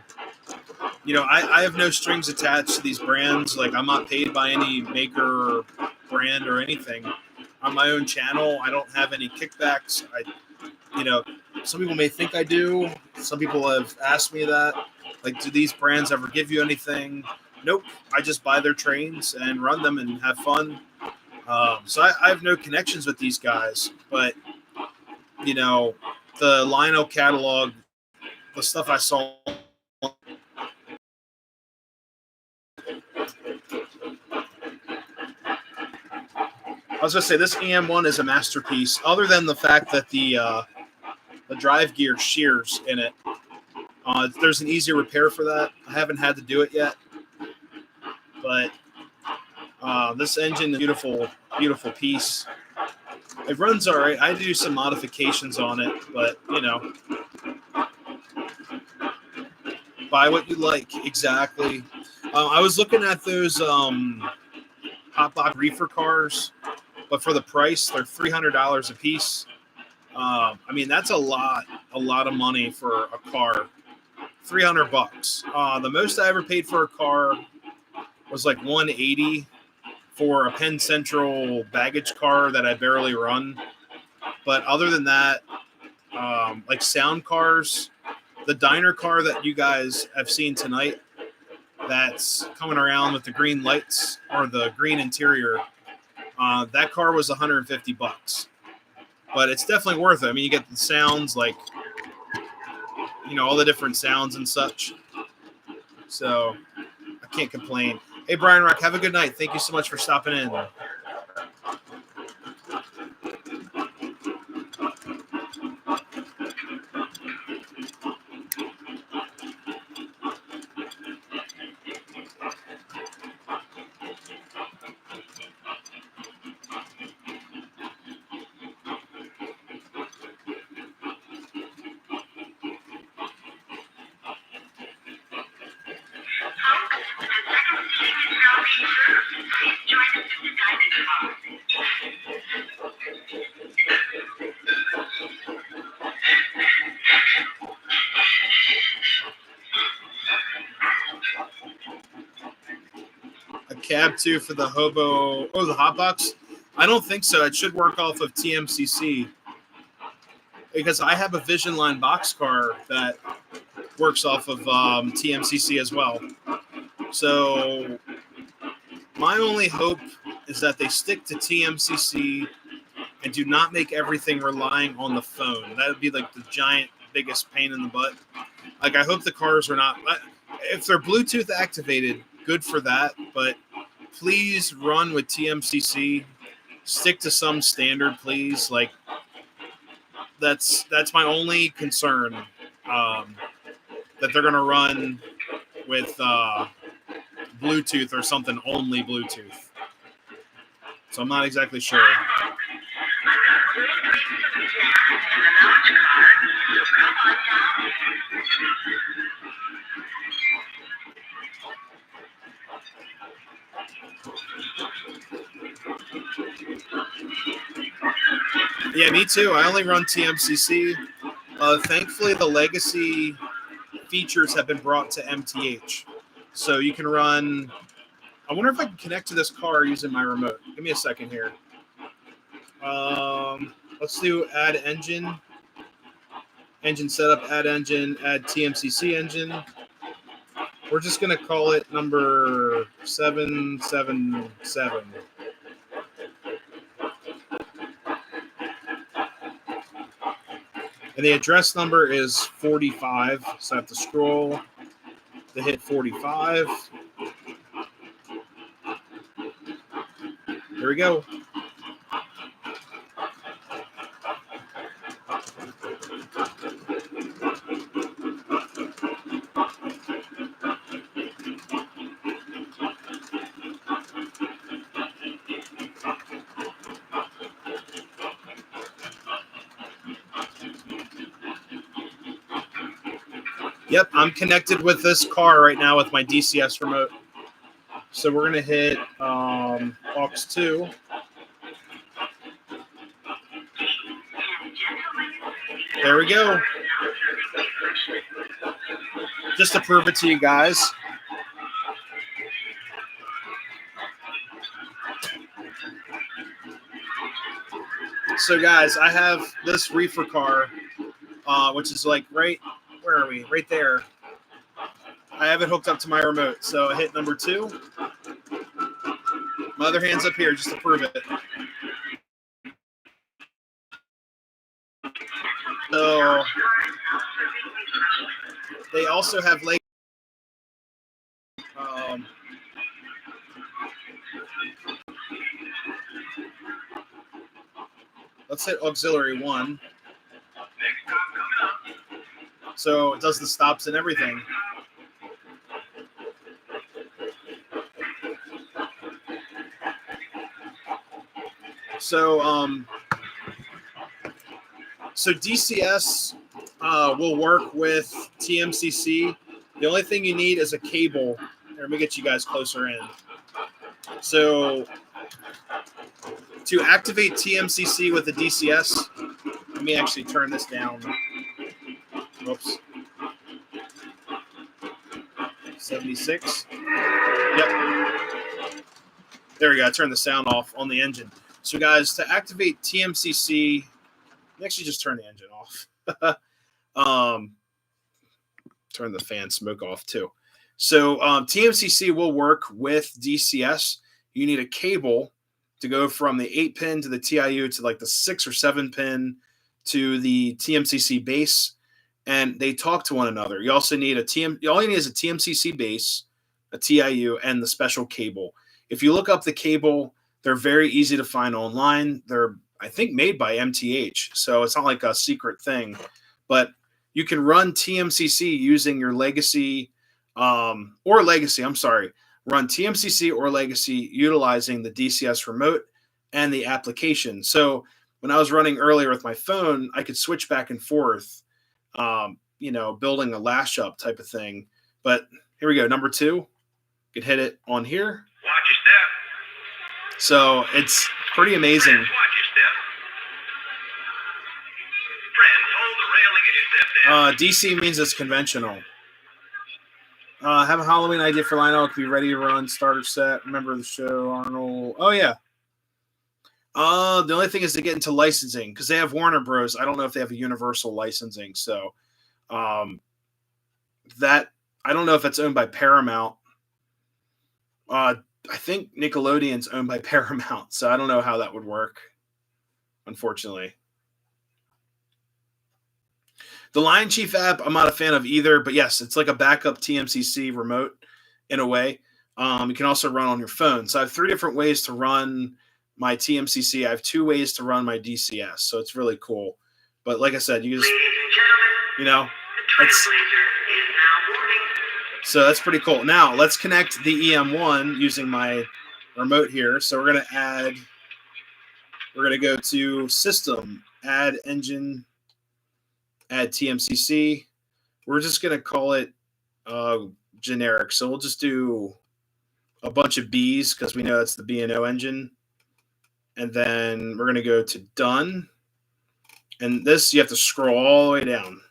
I have no strings attached to these brands. Like, I'm not paid by any maker or brand or anything. On my own channel, I don't have any kickbacks. Some people may think I do. Some people have asked me that. Like, do these brands ever give you anything? Nope. I just buy their trains and run them and have fun. So I have no connections with these guys, but you know, the Lionel catalog, the stuff I saw. I was gonna say this EM1 is a masterpiece. Other than the fact that the drive gear shears in it, there's an easy repair for that. I haven't had to do it yet, but this engine is a beautiful, beautiful piece. It runs all right. I do some modifications on it, but buy what you like. Exactly. I was looking at those hot box reefer cars, but for the price, they're $300 a piece. I mean, that's a lot of money for a car. $300. The most I ever paid for a car was like $180 for a Penn Central baggage car that I barely run. But other than that, like sound cars, the diner car that you guys have seen tonight, that's coming around with the green lights or the green interior, that car was $150. But it's definitely worth it. I mean, you get the sounds like, all the different sounds and such. So I can't complain. Hey, Brian Rock, have a good night. Thank you so much for stopping in. A cab too for the hobo. Oh, the hot box. I don't think so. It should work off of TMCC because I have a Vision Line boxcar that works off of TMCC as well. So my only hope is that they stick to TMCC and do not make everything relying on the phone. That would be like the giant, biggest pain in the butt. Like, I hope the cars are not. If they're Bluetooth activated, good for that. But please run with TMCC. Stick to some standard, please. Like, that's my only concern. That they're gonna run with Bluetooth or something only Bluetooth. So I'm not exactly sure. Yeah, me too. I only run TMCC. Thankfully, the legacy features have been brought to MTH. So you can run. I wonder if I can connect to this car using my remote. Give me a second here. Let's do add engine. Engine setup, add engine, add TMCC engine. We're just going to call it number 777. And the address number is 45. So I have to scroll to hit 45. Here we go. Yep, I'm connected with this car right now with my DCS remote. So we're going to hit aux 2. There we go. Just to prove it to you guys. So guys, I have this reefer car, which is like where are we? Right there. I have it hooked up to my remote. So I hit number 2. My other hand's up here just to prove it. So they also have leg. Let's hit auxiliary 1. So it does the stops and everything. So so DCS will work with TMCC. The only thing you need is a cable. Here, let me get you guys closer in. So to activate TMCC with the DCS, let me actually turn this down. Whoops. 76. Yep. There we go. I turned the sound off on the engine. So guys, to activate TMCC, actually just turn the engine off. Turn the fan smoke off too. So TMCC will work with DCS. You need a cable to go from the 8-pin to the TIU to like the 6 or 7-pin to the TMCC base, and they talk to one another. You also need all you need is a TMCC base, a TIU, and the special cable. If you look up the cable, they're very easy to find online. They're, I think, made by MTH, so it's not like a secret thing. But you can run TMCC using your Legacy Run TMCC or Legacy utilizing the DCS remote and the application. So when I was running earlier with my phone, I could switch back and forth, building a lashup type of thing. But here we go. Number 2, you could hit it on here. Watch your step. So it's pretty amazing. Friends, watch your step. Friends, hold the railing and you step down. DC means it's conventional. Have a Halloween idea for Lionel. Could be ready to run starter set. Remember the show, Arnold? Oh yeah. The only thing is to get into licensing because they have Warner Bros. I don't know if they have a universal licensing. So that I don't know if it's owned by Paramount. I think Nickelodeon's owned by Paramount, so I don't know how that would work, unfortunately. The Lion Chief app, I'm not a fan of either, but yes, it's like a backup TMCC remote in a way. You can also run on your phone. So I have 3 different ways to run my TMCC. I have 2 ways to run my DCS, so it's really cool. But like I said, you just, so that's pretty cool. Now let's connect the EM1 using my remote here. So we're going to go to System, Add Engine, Add TMCC. We're just going to call it generic. So we'll just do a bunch of B's because we know that's the B&O engine. And then we're going to go to Done. And this, you have to scroll all the way down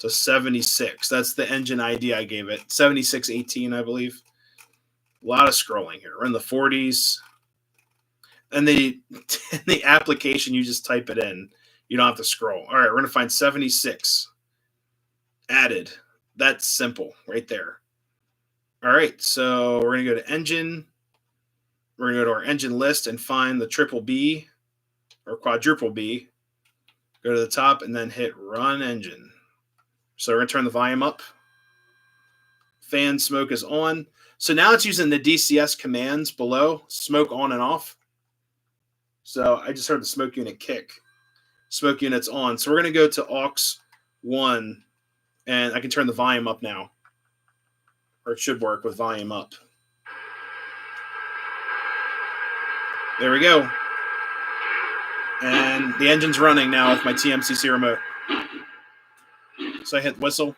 to 76. That's the engine ID I gave it. 7618, I believe. A lot of scrolling here. We're in the 40s. And the application, you just type it in. You don't have to scroll. All right, we're going to find 76. Added. That's simple right there. All right, so we're going to go to Engine. We're going to go to our engine list and find the triple B or quadruple B. Go to the top and then hit Run Engine. So we're going to turn the volume up. Fan smoke is on. So now it's using the DCS commands below, smoke on and off. So I just heard the smoke unit kick. Smoke unit's on. So we're going to go to aux 1, and I can turn the volume up now. Or it should work with volume up. There we go. And the engine's running now with my TMCC remote. So I hit whistle.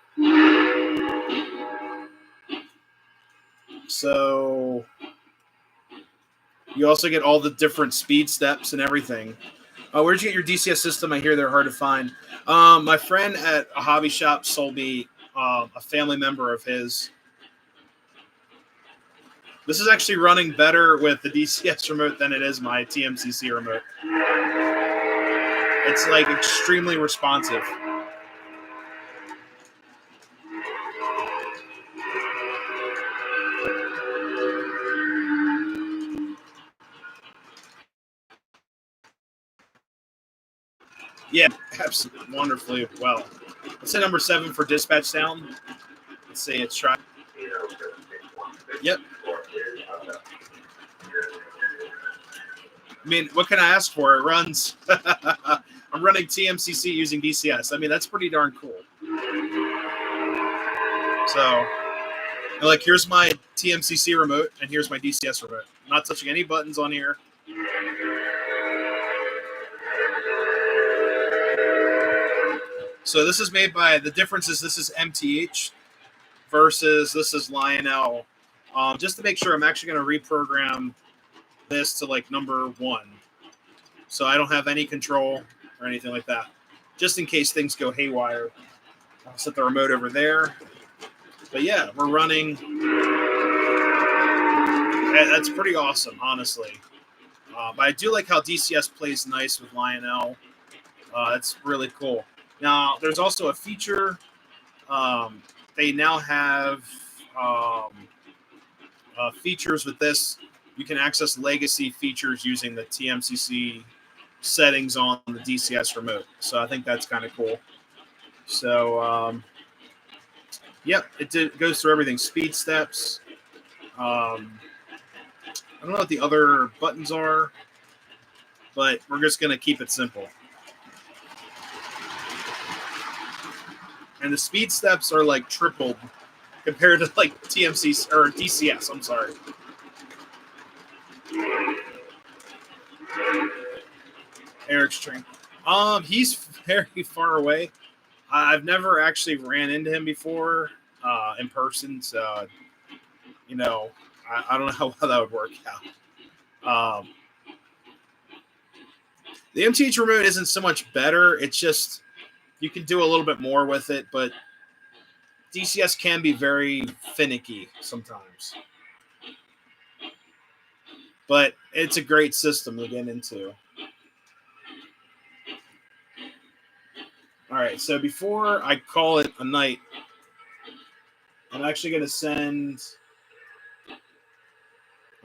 So you also get all the different speed steps and everything. Where'd you get your DCS system? I hear they're hard to find. My friend at a hobby shop sold me a family member of his. This is actually running better with the DCS remote than it is my TMCC remote. It's like extremely responsive. Yeah, absolutely wonderfully well. Let's say number 7 for dispatch sound. Let's say it's try. Yep. I mean, what can I ask for? It runs. I'm running TMCC using DCS. I mean, that's pretty darn cool. So, like, here's my TMCC remote, and here's my DCS remote. I'm not touching any buttons on here. So this is made by, the difference is this is MTH versus this is Lionel. Just to make sure, I'm actually going to reprogram this to like number 1. So I don't have any control or anything like that. Just in case things go haywire. I'll set the remote over there. But yeah, we're running. That's pretty awesome, honestly. But I do like how DCS plays nice with Lionel. It's really cool. Now, there's also a feature. They now have features with this. You can access legacy features using the TMCC settings on the DCS remote. So I think that's kind of cool. So, yep, it goes through everything. Speed steps. I don't know what the other buttons are, but we're just going to keep it simple. And the speed steps are like tripled compared to like TMC or DCS. I'm sorry. Eric's train. He's very far away. I've never actually ran into him before in person, so you know, I don't know how that would work out. The MTH remote isn't so much better. It's just you can do a little bit more with it, but DCS can be very finicky sometimes. But it's a great system to get into. All right, so before I call it a night, I'm actually going to send.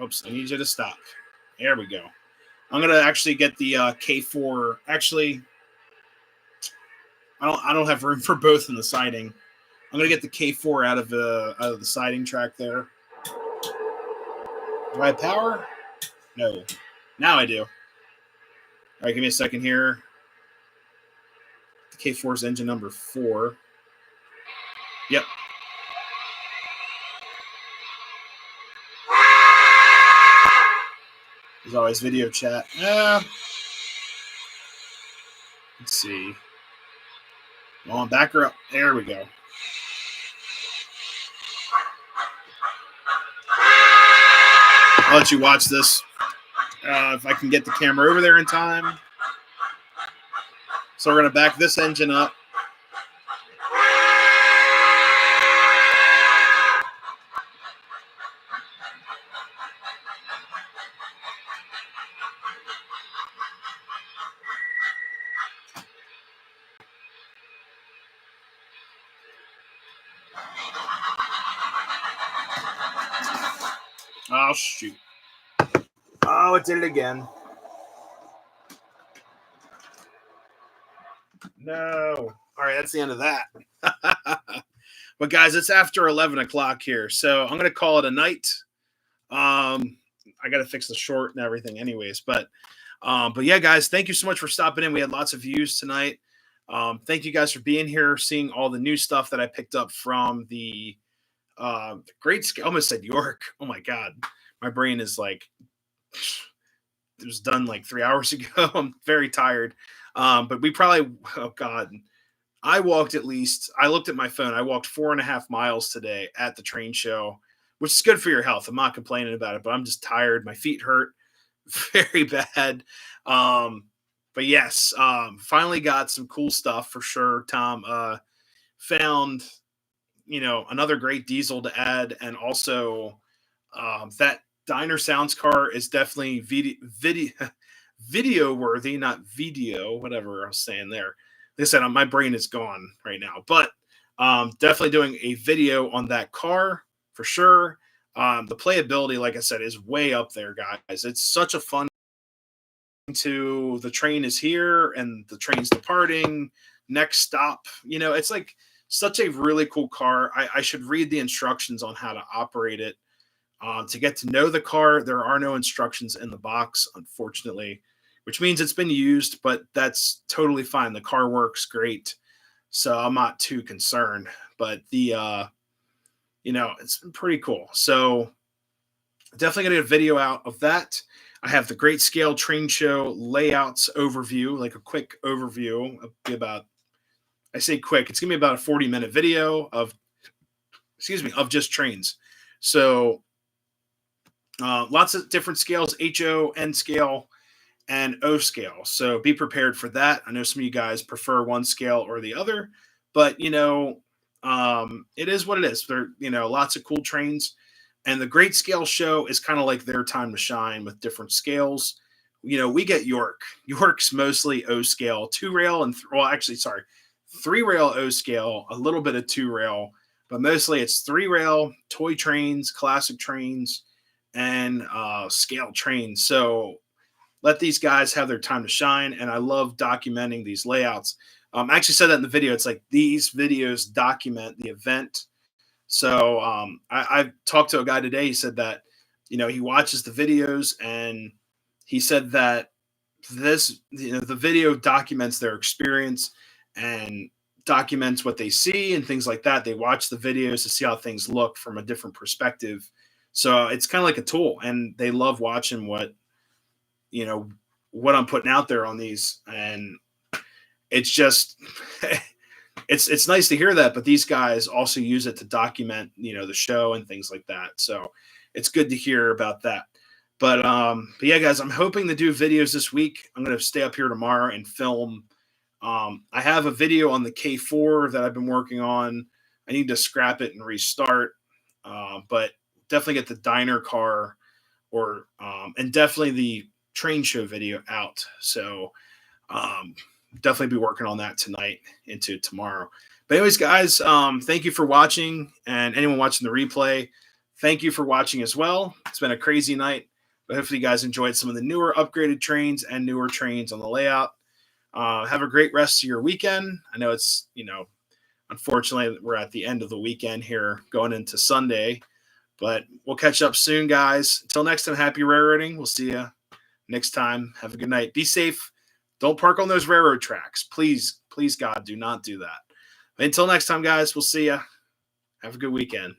Oops, I need you to stop. There we go. I'm going to actually get the K4. Actually, I don't have room for both in the siding. I'm going to get the K4 out of the siding track there. Do I have power? No. Now I do. All right, give me a second here. The K4 is engine number 4. Yep. There's always video chat. Let's see. Come on, back her up. There we go. I'll let you watch this if I can get the camera over there in time. So we're going to back this engine up. Oh, shoot. Oh, it did it again. No. All right, that's the end of that. But, guys, it's after 11 o'clock here, so I'm going to call it a night. I got to fix the short and everything anyways. But yeah, guys, thank you so much for stopping in. We had lots of views tonight. Thank you guys for being here, seeing all the new stuff that I picked up from the great – I almost said York. Oh, my God. My brain is like – it was done like 3 hours ago. I'm very tired. But we probably – oh, God. I looked at my phone. I walked 4.5 miles today at the train show, which is good for your health. I'm not complaining about it, but I'm just tired. My feet hurt very bad. But yes, finally got some cool stuff for sure. Tom found, another great diesel to add. And also that Diner Sounds car is definitely video worthy, not video, whatever I was saying there. Like I said, my brain is gone right now, but definitely doing a video on that car for sure. The playability, like I said, is way up there, guys. It's such a fun to the train is here and the train's departing, next stop. It's like such a really cool car. I should read the instructions on how to operate it. To get to know the car, there are no instructions in the box, unfortunately, which means it's been used, but that's totally fine. The car works great, so I'm not too concerned. But it's been pretty cool. So definitely gonna get a video out of that. I have the Great Scale Train Show layouts overview, like a quick overview. I say quick, it's gonna be about a 40-minute video of just trains. So lots of different scales, HO, N scale, and O scale. So be prepared for that. I know some of you guys prefer one scale or the other, but it is what it is. There, lots of cool trains. And the Great Scale Show is kind of like their time to shine with different scales. We get York. York's mostly O scale, two rail, and three rail O scale, a little bit of two rail, but mostly it's three rail, toy trains, classic trains, and scale trains. So let these guys have their time to shine. And I love documenting these layouts. I actually said that in the video. It's like these videos document the event. So I talked to a guy today. He said that, he watches the videos, and he said that the video documents their experience and documents what they see and things like that. They watch the videos to see how things look from a different perspective. So it's kind of like a tool, and they love watching what I'm putting out there on these. And it's just, it's nice to hear that, but these guys also use it to document, the show and things like that. So it's good to hear about that. But yeah, guys, I'm hoping to do videos this week. I'm going to stay up here tomorrow and film. I have a video on the K4 that I've been working on. I need to scrap it and restart. But definitely get the diner car and definitely the train show video out. So definitely be working on that tonight into tomorrow. But anyways, guys, thank you for watching, and anyone watching the replay, thank you for watching as well. It's been a crazy night, but hopefully you guys enjoyed some of the newer upgraded trains and newer trains on the layout. Have a great rest of your weekend. I know it's, unfortunately we're at the end of the weekend here going into Sunday, but we'll catch up soon, guys. Until next time, happy railroading. We'll see you next time. Have a good night. Be safe. Don't park on those railroad tracks. Please, God, do not do that. Until next time, guys, we'll see you. Have a good weekend.